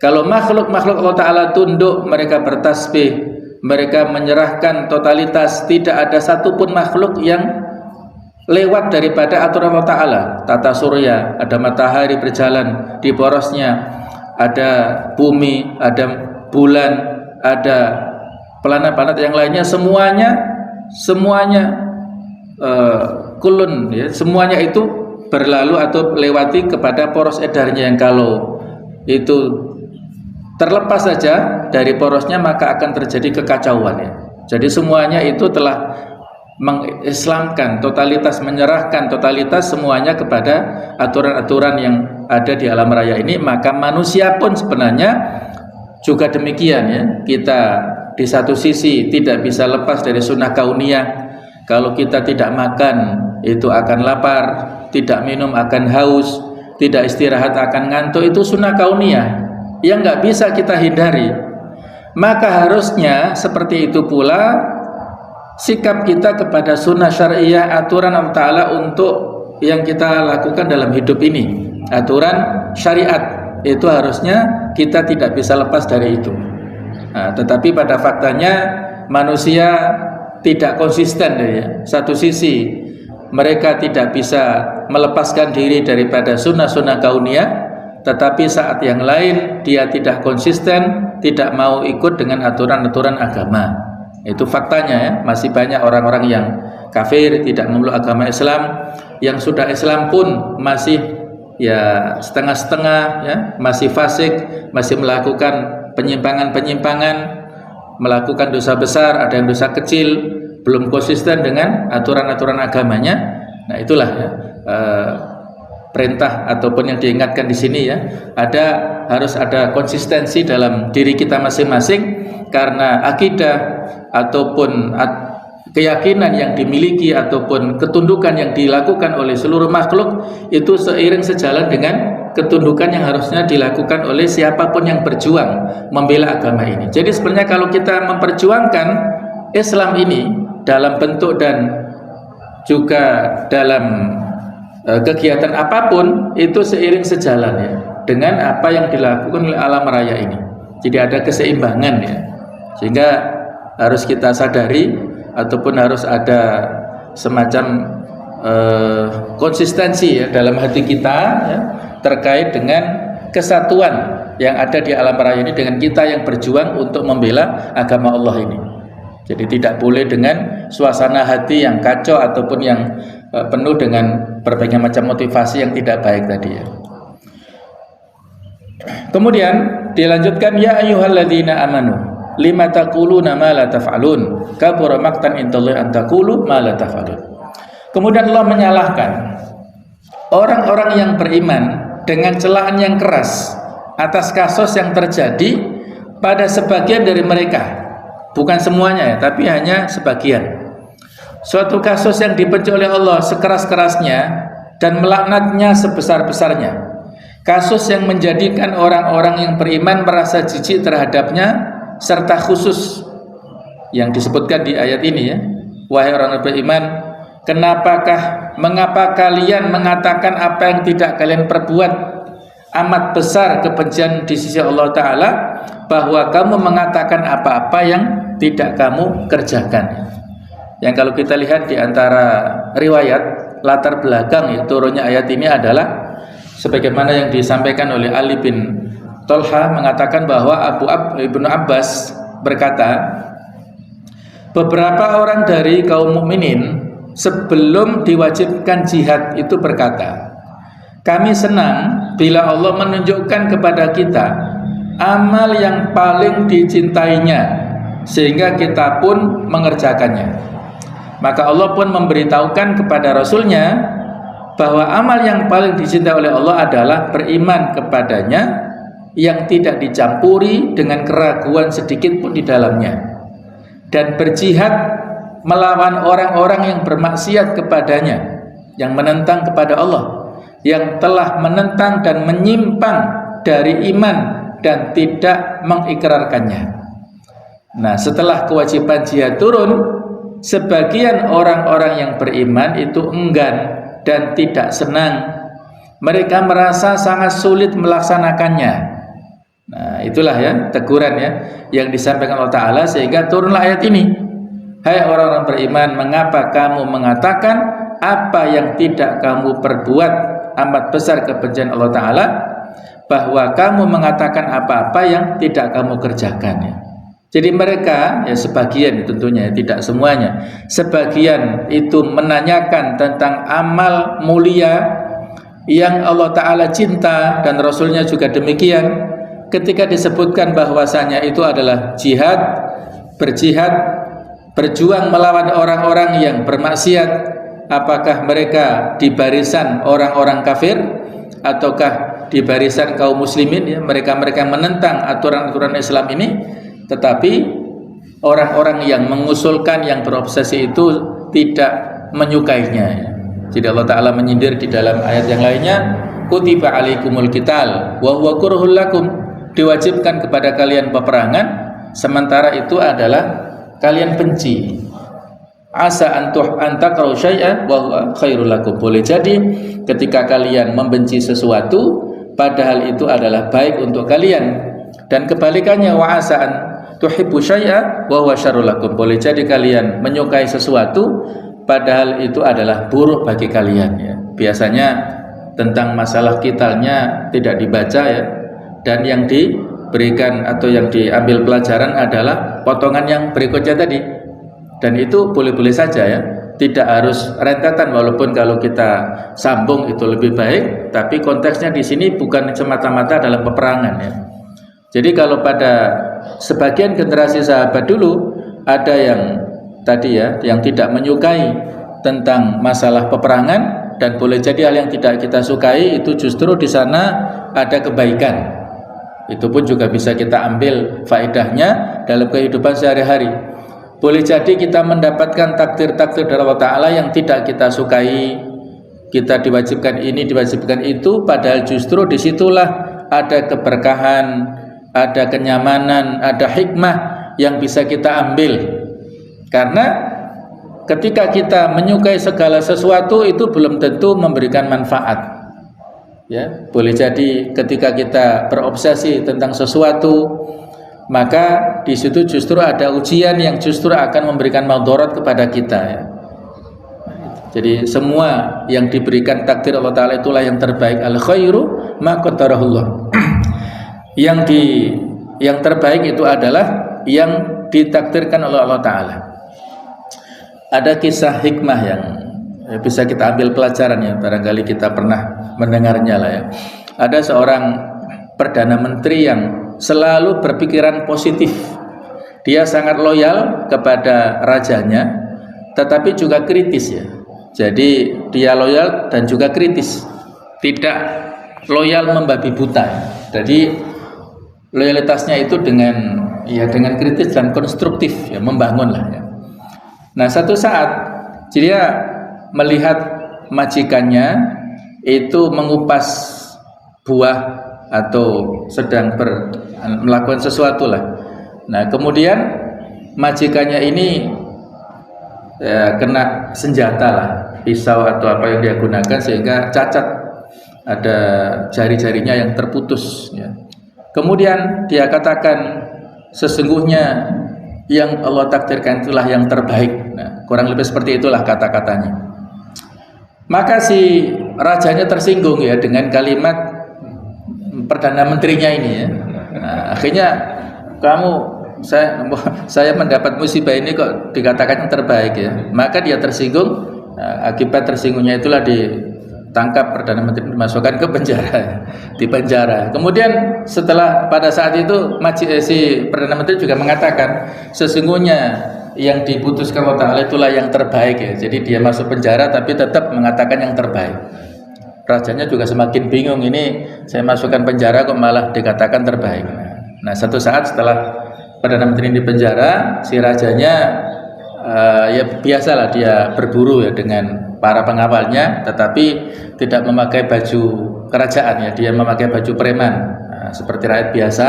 Kalau makhluk-makhluk Allah Ta'ala tunduk, mereka bertasbih, mereka menyerahkan totalitas, tidak ada satupun makhluk yang lewat daripada aturan Allah Ta'ala. Tata surya, ada matahari berjalan di porosnya, ada bumi, ada bulan, ada planet-planet yang lainnya, semuanya kulun ya, semuanya itu berlalu atau lewati kepada poros edarnya yang kalau itu terlepas saja dari porosnya maka akan terjadi kekacauan ya. Jadi semuanya itu telah mengislamkan totalitas, menyerahkan totalitas semuanya kepada aturan-aturan yang ada di alam raya ini. Maka manusia pun sebenarnya juga demikian ya. Kita di satu sisi tidak bisa lepas dari sunnah kauniyah. Kalau kita tidak makan itu akan lapar, tidak minum akan haus, tidak istirahat akan ngantuk, itu sunnah kauniyah yang nggak bisa kita hindari. Maka harusnya seperti itu pula sikap kita kepada sunnah syariah, aturan Allah Ta'ala untuk yang kita lakukan dalam hidup ini, aturan syariat itu harusnya kita tidak bisa lepas dari itu. Nah, tetapi pada faktanya manusia tidak konsisten ya. Satu sisi mereka tidak bisa melepaskan diri daripada sunnah-sunnah kauniyah, tetapi saat yang lain dia tidak konsisten, tidak mau ikut dengan aturan-aturan agama. Itu faktanya ya. Masih banyak orang-orang yang kafir, tidak memeluk agama Islam, yang sudah Islam pun masih ya setengah-setengah ya, masih fasik, masih melakukan penyimpangan-penyimpangan, melakukan dosa besar, ada yang dosa kecil, belum konsisten dengan aturan-aturan agamanya. Nah itulah ya, perintah ataupun yang diingatkan di sini ya, harus ada konsistensi dalam diri kita masing-masing, karena akidah ataupun keyakinan yang dimiliki ataupun ketundukan yang dilakukan oleh seluruh makhluk itu seiring sejalan dengan ketundukan yang harusnya dilakukan oleh siapapun yang berjuang membela agama ini. Jadi sebenarnya kalau kita memperjuangkan Islam ini dalam bentuk dan juga dalam kegiatan apapun itu seiring sejalan ya. dengan apa yang dilakukan oleh alam raya ini. Jadi ada keseimbangan ya. Sehingga harus kita sadari ataupun harus ada semacam konsistensi ya dalam hati kita ya, terkait dengan kesatuan yang ada di alam raya ini dengan kita yang berjuang untuk membela agama Allah ini. Jadi tidak boleh dengan suasana hati yang kacau ataupun yang penuh dengan berbagai macam motivasi yang tidak baik tadi ya. Kemudian dilanjutkan, ya ayyuhalladzina amanu lima taquluna ma la taf'alun kabura maqtan indallahi an taqulu ma la taf'alun. Kemudian Allah menyalahkan orang-orang yang beriman dengan celaan yang keras atas kasus yang terjadi pada sebagian dari mereka, bukan semuanya ya, tapi hanya sebagian. Suatu kasus yang dibenci oleh Allah sekeras-kerasnya dan melaknatnya sebesar-besarnya. Kasus yang menjadikan orang-orang yang beriman merasa jijik terhadapnya, serta khusus yang disebutkan di ayat ini ya, wahai orang beriman, mengapa kalian mengatakan apa yang tidak kalian perbuat? Amat besar kebencian di sisi Allah Ta'ala bahwa kamu mengatakan apa-apa yang tidak kamu kerjakan. Yang kalau kita lihat di antara riwayat latar belakang ya, turunnya ayat ini adalah sebagaimana yang disampaikan oleh Ali bin Tolha, mengatakan bahwa Ibnu Abbas berkata, beberapa orang dari kaum mukminin sebelum diwajibkan jihad itu berkata, kami senang bila Allah menunjukkan kepada kita amal yang paling dicintainya sehingga kita pun mengerjakannya. Maka Allah pun memberitahukan kepada Rasulnya bahwa amal yang paling dicintai oleh Allah adalah beriman kepadanya yang tidak dicampuri dengan keraguan sedikit pun di dalamnya, dan berjihad melawan orang-orang yang bermaksiat kepadanya, yang menentang kepada Allah, yang telah menentang dan menyimpang dari iman dan tidak mengikrarkannya. Nah, setelah kewajiban jihad turun, sebagian orang-orang yang beriman itu enggan dan tidak senang. Mereka merasa sangat sulit melaksanakannya. Nah, itulah ya teguran ya yang disampaikan Allah Ta'ala, sehingga turunlah ayat ini. Hai orang-orang beriman, mengapa kamu mengatakan apa yang tidak kamu perbuat? Amat besar kebencian Allah Ta'ala bahwa kamu mengatakan apa-apa yang tidak kamu kerjakan ya. Jadi mereka ya, sebagian tentunya tidak semuanya, sebagian itu menanyakan tentang amal mulia yang Allah Ta'ala cinta dan Rasulnya juga demikian. Ketika disebutkan bahwasanya itu adalah jihad, berjihad, berjuang melawan orang-orang yang bermaksiat, apakah mereka di barisan orang-orang kafir ataukah di barisan kaum muslimin ya, mereka-mereka yang menentang aturan-aturan Islam ini. Tetapi orang-orang yang mengusulkan, yang berobsesi itu tidak menyukainya ya. Jadi Allah Ta'ala menyindir di dalam ayat yang lainnya, kutiba alaikumul qital wa huwa kurhul lakum, diwajibkan kepada kalian peperangan sementara itu adalah kalian benci. Asa antakrahu syai'an wa huwa khairul lakum, boleh jadi ketika kalian membenci sesuatu padahal itu adalah baik untuk kalian, dan kebalikannya wa asa an tuhibbu syai'a wa huwa syarrul lakum, boleh jadi kalian menyukai sesuatu padahal itu adalah buruk bagi kalian ya. Biasanya tentang masalah qitalnya tidak dibaca ya, dan yang diberikan atau yang diambil pelajaran adalah potongan yang berikutnya tadi. Dan itu boleh-boleh saja ya, tidak harus rentetan, walaupun kalau kita sambung itu lebih baik, tapi konteksnya di sini bukan semata-mata dalam peperangan ya. Jadi kalau pada sebagian generasi sahabat dulu ada yang tadi ya, yang tidak menyukai tentang masalah peperangan, dan boleh jadi hal yang tidak kita sukai itu justru di sana ada kebaikan. Itu pun juga bisa kita ambil faedahnya dalam kehidupan sehari-hari. Boleh jadi kita mendapatkan takdir-takdir dari Allah Ta'ala yang tidak kita sukai, kita diwajibkan ini, diwajibkan itu, padahal justru disitulah ada keberkahan, ada kenyamanan, ada hikmah yang bisa kita ambil. Karena ketika kita menyukai segala sesuatu itu belum tentu memberikan manfaat Ya, boleh jadi ketika kita berobsesi tentang sesuatu, maka di situ justru ada ujian yang justru akan memberikan madarat kepada kita ya. Jadi semua yang diberikan takdir Allah Ta'ala itulah yang terbaik. Al khairu ma qadarahullah. Yang terbaik itu adalah yang ditakdirkan oleh Allah Ta'ala. Ada kisah hikmah yang bisa kita ambil pelajaran ya, barangkali kita pernah mendengarnya lah ya. Ada seorang Perdana Menteri yang selalu berpikiran positif. Dia sangat loyal kepada rajanya, tetapi juga kritis ya. Jadi dia loyal dan juga kritis, tidak loyal membabi buta. Jadi loyalitasnya itu dengan kritis dan konstruktif ya, membangun lah ya. Nah satu saat dia melihat majikannya itu mengupas buah atau sedang melakukan sesuatu lah. Nah kemudian majikannya ini ya, kena senjata lah, pisau atau apa yang dia gunakan sehingga cacat, ada jari-jarinya yang terputus ya. Kemudian dia katakan sesungguhnya yang Allah takdirkan itulah yang terbaik. Nah, kurang lebih seperti itulah kata-katanya. Maka si rajanya tersinggung ya dengan kalimat Perdana Menterinya ini ya. Nah, akhirnya saya mendapat musibah ini kok dikatakan yang terbaik ya. Maka dia tersinggung. Nah, akibat tersinggungnya itulah ditangkap Perdana Menteri, dimasukkan ke penjara, di penjara. Kemudian setelah pada saat itu si Perdana Menteri juga mengatakan sesungguhnya yang diputuskan Allah Ta'ala itulah yang terbaik ya. Jadi dia masuk penjara tapi tetap mengatakan yang terbaik. Rajanya juga semakin bingung, ini saya masukkan penjara kok malah dikatakan terbaik. Nah satu saat setelah Perdana Menteri di penjara, si rajanya ya biasalah dia berburu ya dengan para pengawalnya, tetapi tidak memakai baju kerajaan ya, dia memakai baju preman. Nah, seperti rakyat biasa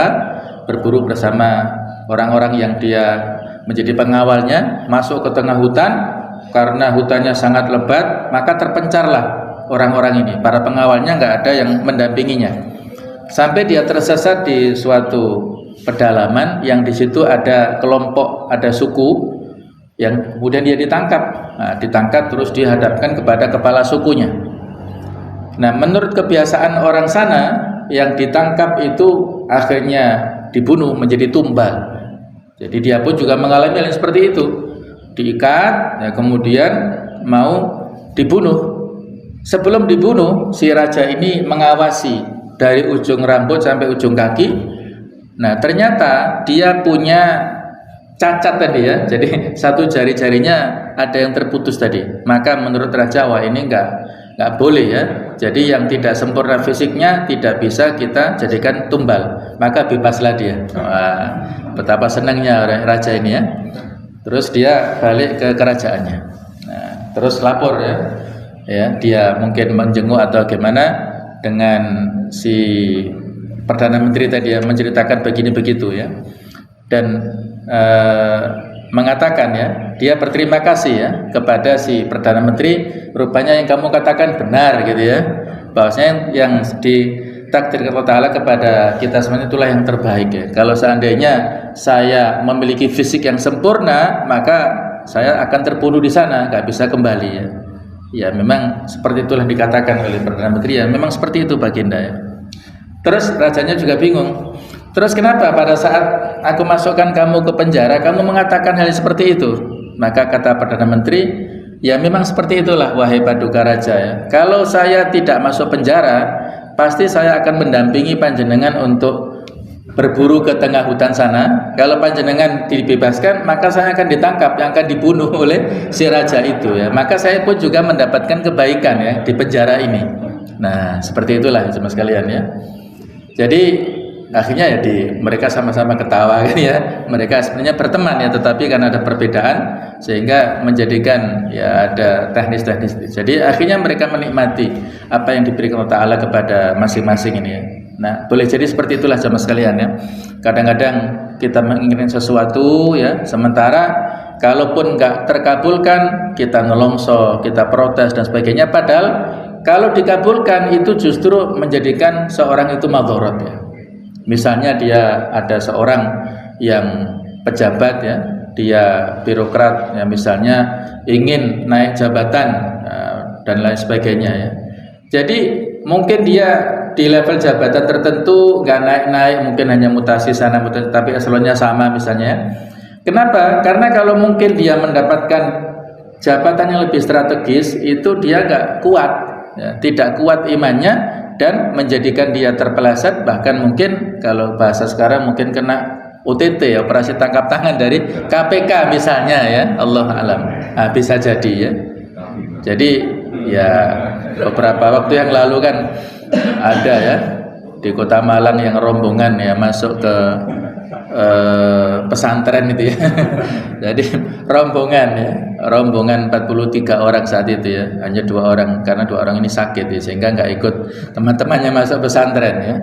berburu bersama orang-orang yang dia menjadi pengawalnya, masuk ke tengah hutan. Karena hutannya sangat lebat, maka terpencarlah orang-orang ini, para pengawalnya nggak ada yang mendampinginya, sampai dia tersesat di suatu pedalaman yang di situ ada kelompok, ada suku yang kemudian dia ditangkap. Nah, ditangkap terus dihadapkan kepada kepala sukunya. Nah, menurut kebiasaan orang sana, yang ditangkap itu akhirnya dibunuh menjadi tumbal. Jadi dia pun juga mengalami hal yang seperti itu, diikat, ya, kemudian mau dibunuh. Sebelum dibunuh, si raja ini mengawasi dari ujung rambut sampai ujung kaki. Nah, ternyata dia punya cacat tadi ya. Jadi satu jari-jarinya ada yang terputus tadi. Maka menurut raja, wah ini enggak boleh ya. Jadi yang tidak sempurna fisiknya tidak bisa kita jadikan tumbal. Maka bebaslah dia. Wah, betapa senangnya raja ini ya. Terus dia balik ke kerajaannya. Nah, terus lapor ya, dia mungkin menjenguk atau gimana dengan si Perdana Menteri tadi ya, menceritakan begini begitu ya, dan mengatakan ya, dia berterima kasih ya kepada si Perdana Menteri, rupanya yang kamu katakan benar gitu ya, bahwasanya yang ditakdirkan Allah Ta'ala kepada kita semuanya itulah yang terbaik ya. Kalau seandainya saya memiliki fisik yang sempurna, maka saya akan terbunuh di sana, nggak bisa kembali ya. Ya memang seperti itulah dikatakan oleh Perdana Menteri ya, memang seperti itu baginda ya. Terus rajanya juga bingung. Terus kenapa pada saat aku masukkan kamu ke penjara kamu mengatakan hal seperti itu? Maka kata Perdana Menteri, ya memang seperti itulah wahai Paduka Raja ya. Kalau saya tidak masuk penjara, pasti saya akan mendampingi panjenengan untuk berburu ke tengah hutan sana. Kalau panjenengan dibebaskan, maka saya akan ditangkap, yang akan dibunuh oleh si raja itu ya. Maka saya pun juga mendapatkan kebaikan ya di penjara ini. Nah, seperti itulah sama sekalian ya. Jadi akhirnya ya mereka sama-sama ketawa kan ya. Mereka sebenarnya berteman ya, tetapi karena ada perbedaan sehingga menjadikan ya ada teknis-teknis. Jadi akhirnya mereka menikmati apa yang diberikan Allah Ta'ala kepada masing-masing ini ya. Nah, boleh jadi seperti itulah sama sekalian ya. Kadang-kadang kita menginginkan sesuatu ya, sementara kalaupun nggak terkabulkan, kita nelongso, kita protes dan sebagainya. Padahal kalau dikabulkan itu justru menjadikan seorang itu madharat ya. Misalnya dia ada seorang yang pejabat ya, dia birokrat ya, misalnya ingin naik jabatan dan lain sebagainya ya. Jadi mungkin dia di level jabatan tertentu nggak naik-naik, mungkin hanya mutasi sana mutasi, tapi eselonnya sama misalnya. Kenapa? Karena kalau mungkin dia mendapatkan jabatan yang lebih strategis, itu dia nggak kuat ya, tidak kuat imannya dan menjadikan dia terpeleset, bahkan mungkin kalau bahasa sekarang mungkin kena OTT ya, operasi tangkap tangan dari KPK misalnya ya, Allah alam. Bisa jadi ya. Jadi ya beberapa waktu yang lalu kan ada ya di Kota Malang yang rombongan ya masuk ke pesantren itu ya. Jadi rombongan 43 orang saat itu ya, hanya 2 orang karena 2 orang ini sakit ya, sehingga nggak ikut teman-temannya masuk pesantren ya.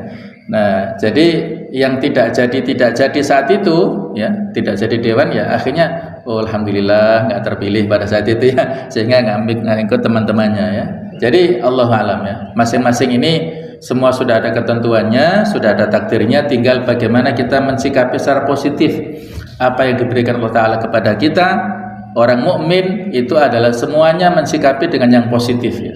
Nah, jadi yang tidak jadi saat itu ya, tidak jadi dewan ya, akhirnya oh, alhamdulillah nggak terpilih pada saat itu ya, sehingga nggak ikut teman-temannya ya. Jadi Allah alam ya, masing-masing ini semua sudah ada ketentuannya, sudah ada takdirnya, tinggal bagaimana kita mensikapi secara positif apa yang diberikan Allah Ta'ala kepada kita. Orang mukmin itu adalah semuanya mensikapi dengan yang positif ya.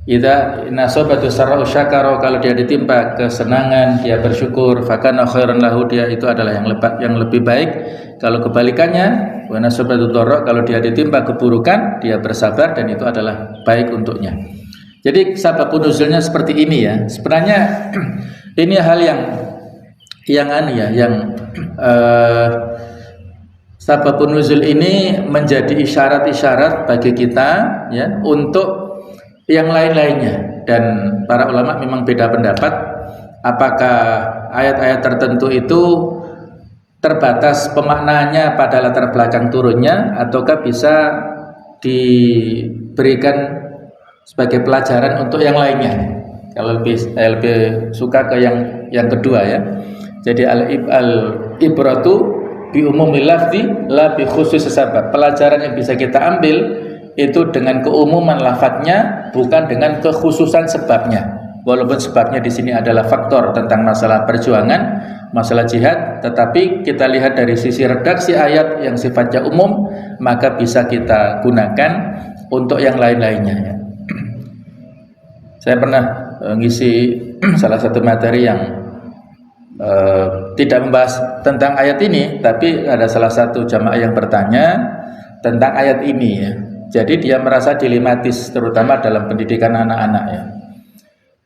Idza nasobatu sarra syakara, kalau dia ditimpa kesenangan dia bersyukur, fakana khairan lahu, dia itu adalah yang lebih baik. Kalau kebalikannya, wa nasobatu dharra, kalau dia ditimpa keburukan dia bersabar dan itu adalah baik untuknya. Jadi sababun nuzulnya seperti ini ya. Sebenarnya ini hal sababun nuzul ini menjadi isyarat-isyarat bagi kita ya untuk yang lain-lainnya, dan para ulama memang beda pendapat apakah ayat-ayat tertentu itu terbatas pemaknaannya pada latar belakang turunnya ataukah bisa diberikan sebagai pelajaran untuk yang lainnya. Kalau lebih suka ke yang kedua ya. Jadi al-ibratu bi umumil lafzi la bi khusus sabab. Pelajaran yang bisa kita ambil itu dengan keumuman lafadznya, bukan dengan kekhususan sebabnya. Walaupun sebabnya di sini adalah faktor tentang masalah perjuangan, masalah jihad, tetapi kita lihat dari sisi redaksi ayat yang sifatnya umum, maka bisa kita gunakan untuk yang lain-lainnya ya. Saya pernah ngisi salah satu materi yang tidak membahas tentang ayat ini, tapi ada salah satu jamaah yang bertanya tentang ayat ini ya. Jadi dia merasa dilematis, terutama dalam pendidikan anak-anak ya.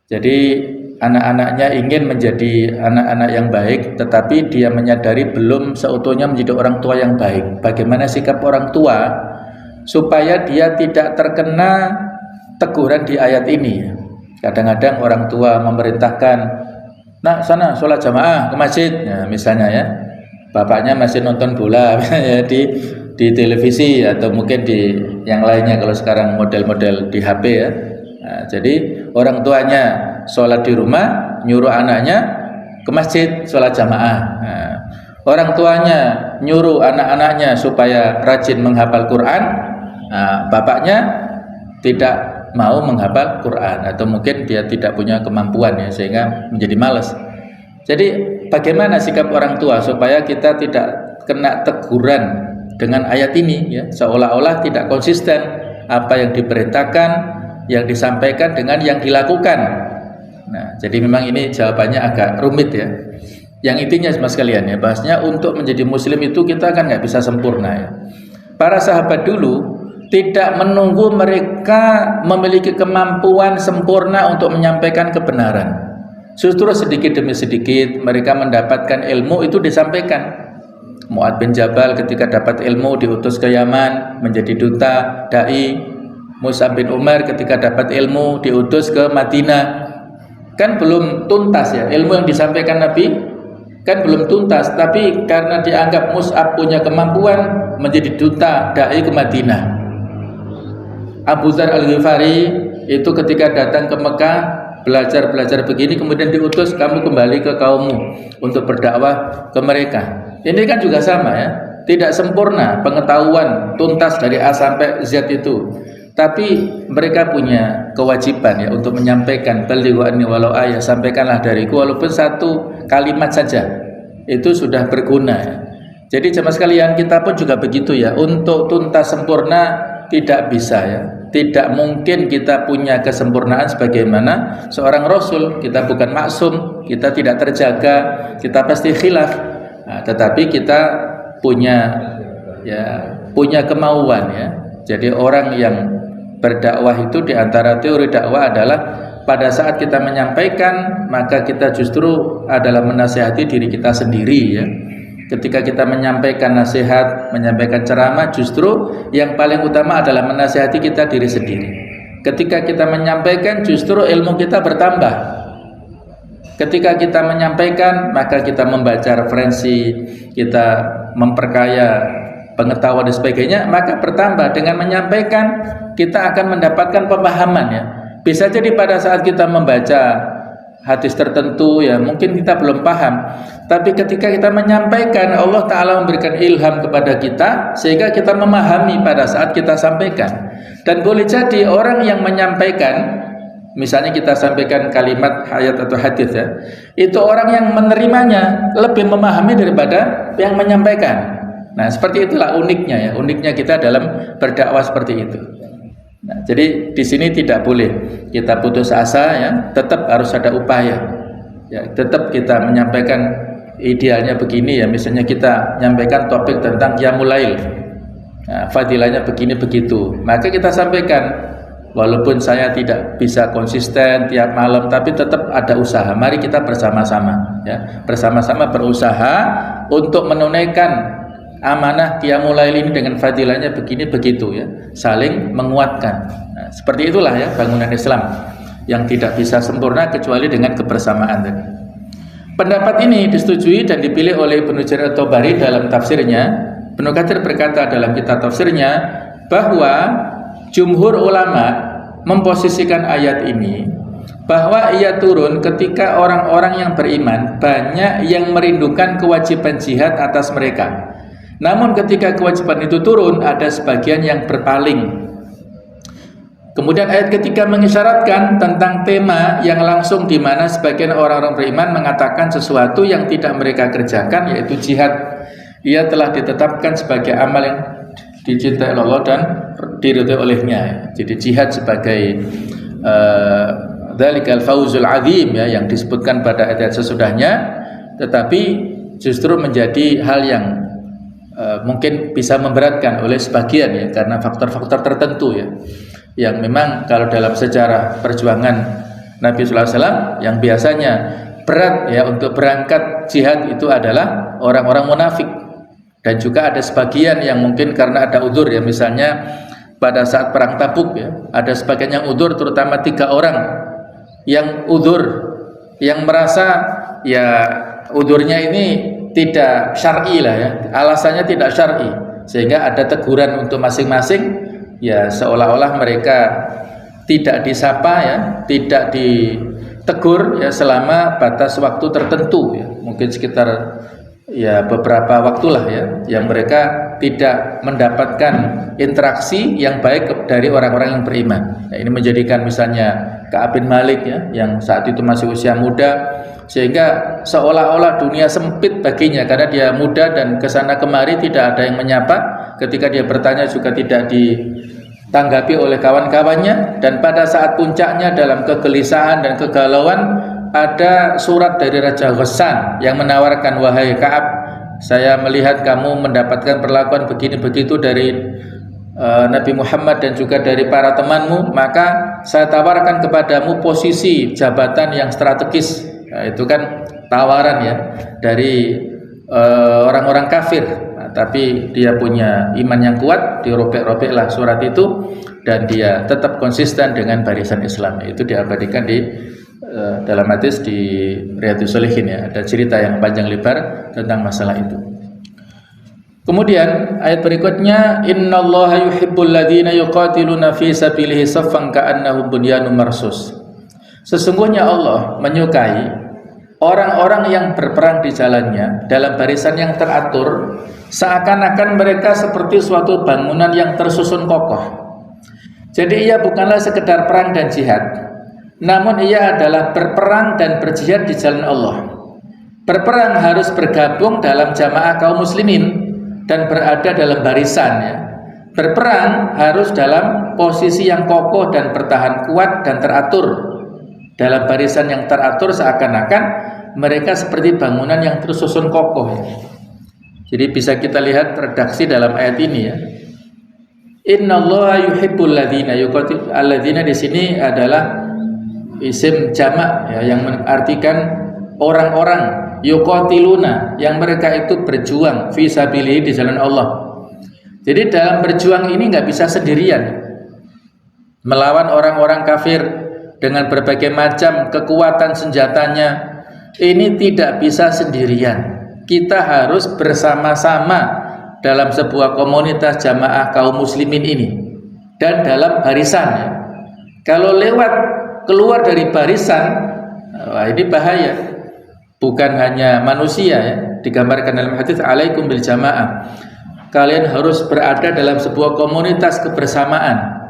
Jadi anak-anaknya ingin menjadi anak-anak yang baik, tetapi dia menyadari belum seutuhnya menjadi orang tua yang baik. Bagaimana sikap orang tua supaya dia tidak terkena teguran di ayat ini ya. Kadang-kadang orang tua memerintahkan, nah sana sholat jamaah ke masjid ya, misalnya ya. Bapaknya masih nonton bola ya, di televisi atau mungkin di yang lainnya kalau sekarang model-model di HP ya. Nah, jadi orang tuanya sholat di rumah, nyuruh anaknya ke masjid sholat jamaah. Nah, orang tuanya nyuruh anak-anaknya supaya rajin menghafal Quran. Nah, bapaknya tidak mau menghafal Quran atau mungkin dia tidak punya kemampuan ya, sehingga menjadi malas. Jadi bagaimana sikap orang tua supaya kita tidak kena teguran dengan ayat ini ya, seolah-olah tidak konsisten apa yang diperintahkan, yang disampaikan dengan yang dilakukan. Nah, jadi memang ini jawabannya agak rumit ya. Yang intinya mas sekalian ya, bahasnya untuk menjadi muslim itu kita kan nggak bisa sempurna ya. Para sahabat dulu tidak menunggu mereka memiliki kemampuan sempurna untuk menyampaikan kebenaran. Justru sedikit demi sedikit mereka mendapatkan ilmu itu disampaikan. Mu'adz bin Jabal ketika dapat ilmu diutus ke Yaman menjadi duta dai. Mus'ab bin Umar ketika dapat ilmu diutus ke Madinah. Kan belum tuntas ya, ilmu yang disampaikan Nabi kan belum tuntas, tapi karena dianggap Mus'ab punya kemampuan menjadi duta dai ke Madinah. Abu Dzar Al-Ghifari itu ketika datang ke Mekah belajar begini, kemudian diutus, kamu kembali ke kaummu untuk berdakwah ke mereka. Ini kan juga sama ya, tidak sempurna pengetahuan tuntas dari A sampai Z itu. tapi mereka punya kewajiban ya untuk menyampaikan balighu anni walau ayah, sampaikanlah dariku walaupun satu kalimat saja, itu sudah berguna ya. Jadi jemaah sekalian, kita pun juga begitu ya, untuk tuntas sempurna tidak bisa ya, tidak mungkin kita punya kesempurnaan sebagaimana seorang rasul. Kita bukan maksum, kita tidak terjaga, kita pasti khilaf. Nah, tetapi kita punya kemauan ya. Jadi orang yang berdakwah itu, di antara teori dakwah adalah pada saat kita menyampaikan, maka kita justru adalah menasihati diri kita sendiri ya. Ketika kita menyampaikan nasihat, menyampaikan ceramah, justru yang paling utama adalah menasihati kita diri sendiri. Ketika kita menyampaikan, justru ilmu kita bertambah. Ketika kita menyampaikan, maka kita membaca referensi, kita memperkaya pengetahuan dan sebagainya, maka bertambah. Dengan menyampaikan, kita akan mendapatkan pemahaman ya. Bisa jadi pada saat kita membaca hadis tertentu ya, mungkin kita belum paham, tapi ketika kita menyampaikan, Allah Ta'ala memberikan ilham kepada kita sehingga kita memahami pada saat kita sampaikan. Dan boleh jadi orang yang menyampaikan, misalnya kita sampaikan kalimat ayat atau hadis ya, itu orang yang menerimanya lebih memahami daripada yang menyampaikan. Nah, seperti itulah uniknya ya, uniknya kita dalam berdakwah seperti itu. Nah, jadi di sini tidak boleh kita putus asa ya, tetap harus ada upaya. Ya, tetap kita menyampaikan idealnya begini ya, misalnya kita menyampaikan topik tentang qiyamul lail. Nah, fadilahnya begini begitu. Maka kita sampaikan, walaupun saya tidak bisa konsisten tiap malam, tapi tetap ada usaha. Mari kita bersama-sama ya, bersama-sama berusaha untuk menunaikan amanah qiyamul lail ini dengan fadilahnya begini begitu ya, saling menguatkan. Nah, seperti itulah ya bangunan Islam yang tidak bisa sempurna kecuali dengan kebersamaan tadi. Pendapat ini disetujui dan dipilih oleh Ibnu Jarir at-Tabari dalam tafsirnya. Ibnu Katsir berkata dalam kitab tafsirnya bahwa jumhur ulama memposisikan ayat ini bahwa ia turun ketika orang-orang yang beriman banyak yang merindukan kewajiban jihad atas mereka. Namun ketika kewajiban itu turun, ada sebagian yang berpaling. Kemudian ayat ketiga mengisyaratkan tentang tema yang langsung, di mana sebagian orang-orang beriman mengatakan sesuatu yang tidak mereka kerjakan, yaitu jihad. Ia telah ditetapkan sebagai amal yang dicintai Allah dan diridhai olehnya. Jadi jihad sebagai dzalikal fauzul azim ya, yang disebutkan pada ayat sesudahnya, tetapi justru menjadi hal yang mungkin bisa memberatkan oleh sebagian ya, karena faktor-faktor tertentu ya, yang memang kalau dalam sejarah perjuangan Nabi sallallahu alaihi wasallam yang biasanya berat ya untuk berangkat jihad itu adalah orang-orang munafik. Dan juga ada sebagian yang mungkin karena ada udzur ya, misalnya pada saat perang Tabuk ya, ada sebagian yang udzur, terutama 3 orang yang udzur, yang merasa ya udzurnya ini tidak syar'i lah ya, alasannya tidak syar'i, sehingga ada teguran untuk masing-masing ya, seolah-olah mereka tidak disapa ya, tidak ditegur ya selama batas waktu tertentu ya, mungkin sekitar ya beberapa waktulah ya, yang mereka tidak mendapatkan interaksi yang baik dari orang-orang yang beriman. Nah, ini menjadikan misalnya Ka'ab bin Malik ya, yang saat itu masih usia muda, sehingga seolah-olah dunia sempit baginya karena dia muda dan kesana kemari tidak ada yang menyapa. Ketika dia bertanya juga tidak ditanggapi oleh kawan-kawannya. Dan pada saat puncaknya dalam kegelisahan dan kegalauan, ada surat dari Raja Ghassan yang menawarkan, wahai Ka'ab, saya melihat kamu mendapatkan perlakuan begini begitu dari Nabi Muhammad dan juga dari para temanmu, maka saya tawarkan kepadamu posisi jabatan yang strategis. Nah, itu kan tawaran ya dari orang-orang kafir. Nah, tapi dia punya iman yang kuat, dirobek-robeklah surat itu dan dia tetap konsisten dengan barisan Islam. Itu diabadikan di dalam hadis di Riyadhus Shalihin ya, ada cerita yang panjang lebar tentang masalah itu. Kemudian ayat berikutnya, innallaha yuhibbul ladzina yuqatiluna fi sabilihi saffan ka'annahum bunyanun marsus. Sesungguhnya Allah menyukai orang-orang yang berperang di jalannya dalam barisan yang teratur, seakan-akan mereka seperti suatu bangunan yang tersusun kokoh. Jadi ia bukanlah sekedar perang dan jihad, namun ia adalah berperang dan berjihad di jalan Allah. Berperang harus bergabung dalam jamaah kaum muslimin dan berada dalam barisan ya. Berperang harus dalam posisi yang kokoh dan bertahan kuat dan teratur. Dalam barisan yang teratur seakan-akan mereka seperti bangunan yang tersusun kokoh ya. Jadi bisa kita lihat redaksi dalam ayat ini ya. Innallaha yuhibbul ladzina yuqatil alladzina di sini adalah isim jamak ya, yang mengartikan orang-orang yuqatiluna yang mereka itu berjuang fi sabilihi di jalan Allah. Jadi dalam berjuang ini nggak bisa sendirian melawan orang-orang kafir dengan berbagai macam kekuatan senjatanya. Ini tidak bisa sendirian. Kita harus bersama-sama dalam sebuah komunitas jamaah kaum muslimin ini dan dalam barisan ya. Kalau keluar dari barisan, wah ini bahaya. Bukan hanya manusia ya, digambarkan dalam hadis alaikum bil jamaah. Kalian harus berada dalam sebuah komunitas kebersamaan.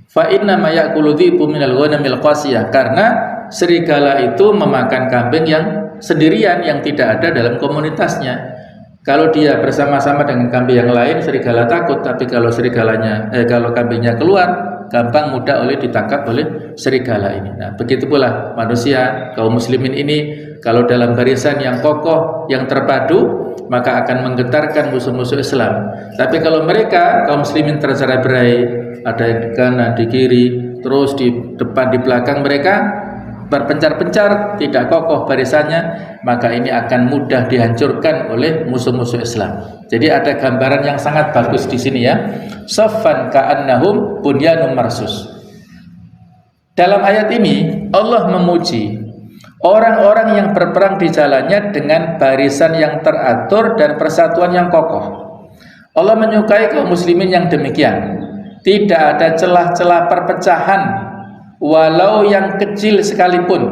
Fa inna ma ya'kulu dhibu minal ghanamil qasiyah, karena serigala itu memakan kambing yang sendirian yang tidak ada dalam komunitasnya. Kalau dia bersama-sama dengan kambing yang lain, serigala takut. Tapi kalau kalau kambingnya keluar, gampang mudah ditangkap oleh serigala ini. Nah, begitu pula manusia kaum muslimin ini, kalau dalam barisan yang kokoh, yang terpadu, maka akan menggetarkan musuh-musuh Islam. Tapi kalau mereka kaum muslimin tercerai-berai, ada yang di kanan, di kiri, terus di depan, di belakang mereka berpencar-pencar, tidak kokoh barisannya, maka ini akan mudah dihancurkan oleh musuh-musuh Islam. Jadi ada gambaran yang sangat bagus di sini ya. Saffan ka'annahum bunyanun marsus. Dalam ayat ini Allah memuji orang-orang yang berperang di jalannya dengan barisan yang teratur dan persatuan yang kokoh. Allah menyukai kaum muslimin yang demikian. Tidak ada celah-celah perpecahan walau yang kecil sekalipun.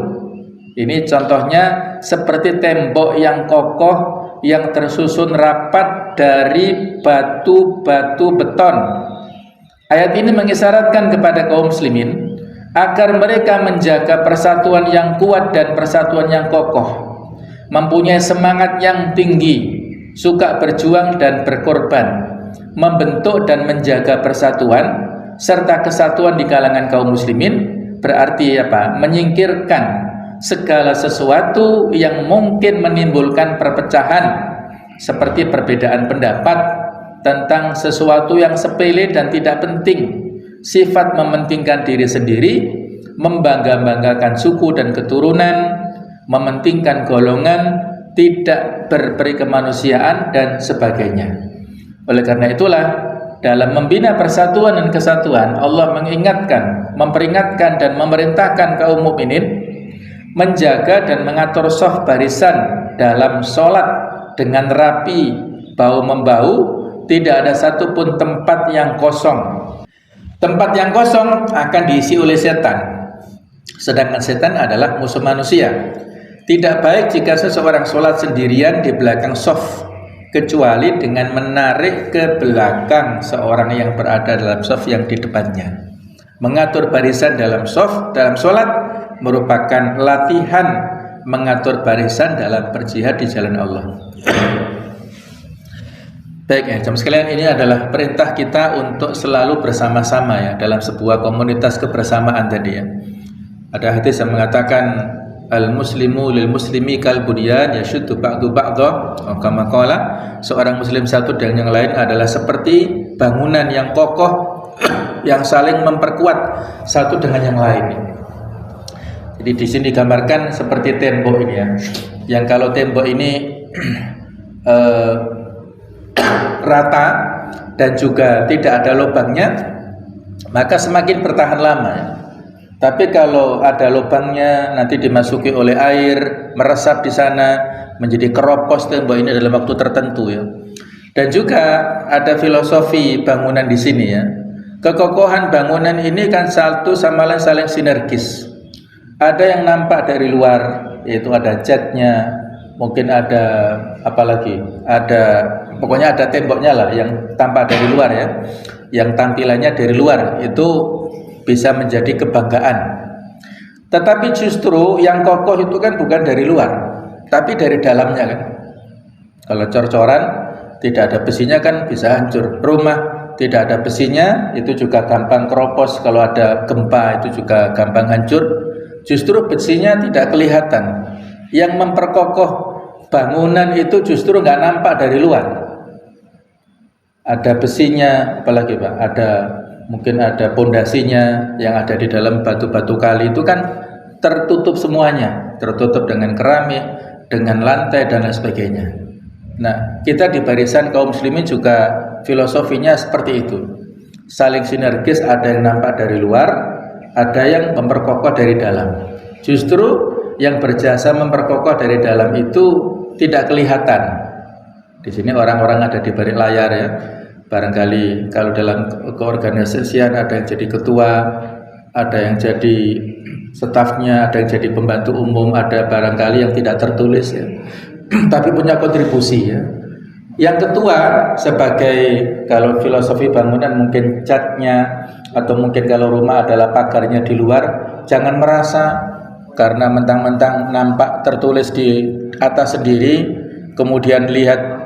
Ini contohnya seperti tembok yang kokoh yang tersusun rapat dari batu-batu beton. Ayat ini mengisyaratkan kepada kaum muslimin agar mereka menjaga persatuan yang kuat dan persatuan yang kokoh, mempunyai semangat yang tinggi, suka berjuang dan berkorban, membentuk dan menjaga persatuan serta kesatuan di kalangan kaum muslimin. Berarti apa? Menyingkirkan segala sesuatu yang mungkin menimbulkan perpecahan, seperti perbedaan pendapat tentang sesuatu yang sepele dan tidak penting, sifat mementingkan diri sendiri, membangga-banggakan suku dan keturunan, mementingkan golongan, tidak berperi kemanusiaan dan sebagainya. Oleh karena itulah dalam membina persatuan dan kesatuan, Allah mengingatkan, memperingatkan dan memerintahkan kaum mukminin menjaga dan mengatur shaf barisan dalam sholat dengan rapi, bahu-membahu, tidak ada satupun tempat yang kosong. Tempat yang kosong akan diisi oleh setan, sedangkan setan adalah musuh manusia. Tidak baik jika seseorang sholat sendirian di belakang shaf, kecuali dengan menarik ke belakang seorang yang berada dalam shaf yang di depannya. Mengatur barisan dalam shaf dalam sholat merupakan latihan mengatur barisan dalam berjihad di jalan Allah. Baik ya, jemaah sekalian, ini adalah perintah kita untuk selalu bersama-sama ya dalam sebuah komunitas kebersamaan tadi ya. Ada hadis yang mengatakan al-muslimu lil muslimi kal bunyan yashuddu ba'du ba'dha, kama qala, seorang muslim satu dan yang lain adalah seperti bangunan yang kokoh yang saling memperkuat satu dengan yang lain. Jadi di sini digambarkan seperti tembok ini ya. Yang kalau tembok ini rata dan juga tidak ada lubangnya, maka semakin bertahan lama ya. Tapi kalau ada lubangnya, nanti dimasuki oleh air, meresap di sana, menjadi keropos tembok ini dalam waktu tertentu ya. Dan juga ada filosofi bangunan di sini ya. Kekokohan bangunan ini kan satu sama lain saling sinergis. Ada yang nampak dari luar, yaitu ada catnya, mungkin ada apa lagi? Pokoknya ada temboknya lah yang tampak dari luar ya. yang tampilannya dari luar, itu bisa menjadi kebanggaan. Tetapi justru yang kokoh itu kan bukan dari luar, tapi dari dalamnya kan. Kalau cor-coran tidak ada besinya kan bisa hancur. Rumah tidak ada besinya itu juga gampang keropos, kalau ada gempa itu juga gampang hancur. Justru besinya tidak kelihatan. Yang memperkokoh bangunan itu justru nggak nampak dari luar. Ada besinya, apalagi Pak, mungkin ada pondasinya yang ada di dalam batu-batu kali itu kan tertutup semuanya, tertutup dengan keramik, dengan lantai dan lain sebagainya. Nah, kita di barisan kaum muslimin juga filosofinya seperti itu, saling sinergis, ada yang nampak dari luar, ada yang memperkokoh dari dalam. Justru yang berjasa memperkokoh dari dalam itu tidak kelihatan. Di sini orang-orang ada di balik layar ya. Barangkali kalau dalam keorganisasian ada yang jadi ketua, ada yang jadi stafnya, ada yang jadi pembantu umum, ada barangkali yang tidak tertulis ya. Tapi punya kontribusi ya. Yang ketua sebagai, kalau filosofi bangunan mungkin catnya, atau mungkin kalau rumah adalah pagarnya di luar, jangan merasa karena mentang-mentang nampak tertulis di atas sendiri, kemudian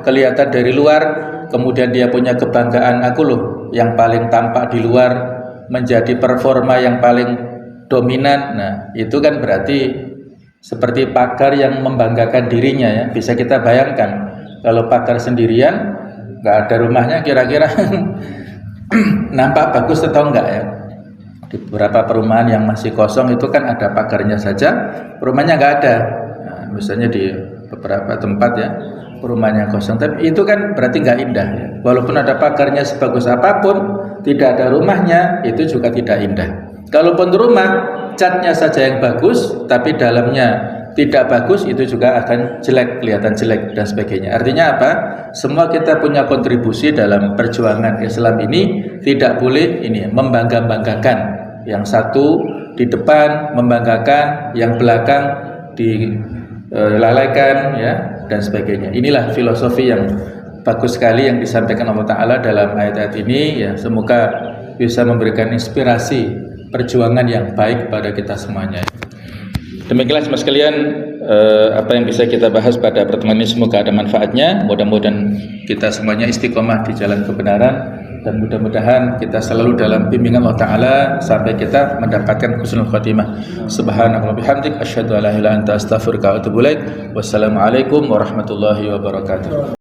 kelihatan dari luar, kemudian dia punya kebanggaan, aku loh yang paling tampak di luar, menjadi performa yang paling dominan. Nah, itu kan berarti seperti pagar yang membanggakan dirinya ya. Bisa kita bayangkan kalau pagar sendirian, nggak ada rumahnya, kira-kira nampak bagus atau enggak ya. Di beberapa perumahan yang masih kosong itu kan ada pagarnya saja, rumahnya nggak ada. Nah, misalnya di beberapa tempat ya, perumahannya kosong, tapi itu kan berarti nggak indah ya. Walaupun ada pagarnya sebagus apapun, tidak ada rumahnya, itu juga tidak indah. Kalaupun rumah catnya saja yang bagus, tapi dalamnya tidak bagus, itu juga akan jelek, kelihatan jelek dan sebagainya. Artinya apa? Semua kita punya kontribusi dalam perjuangan Islam ini. Tidak boleh ini membangga-banggakan. Yang satu di depan membanggakan, yang belakang dilalaikan ya, dan sebagainya. Inilah filosofi yang bagus sekali yang disampaikan Allah Ta'ala dalam ayat-ayat ini ya. Semoga bisa memberikan inspirasi perjuangan yang baik pada kita semuanya. Demikianlah semua sekalian apa yang bisa kita bahas pada pertemuan ini, semoga ada manfaatnya. Mudah-mudahan kita semuanya istiqomah di jalan kebenaran, dan mudah-mudahan kita selalu dalam bimbingan Allah Ta'ala sampai kita mendapatkan husnul khotimah. Subhanallah bihamdik, asyhadu an la ilaha illa anta, astaghfiruka wa atubu ilaik. Wassalamualaikum warahmatullahi wabarakatuh.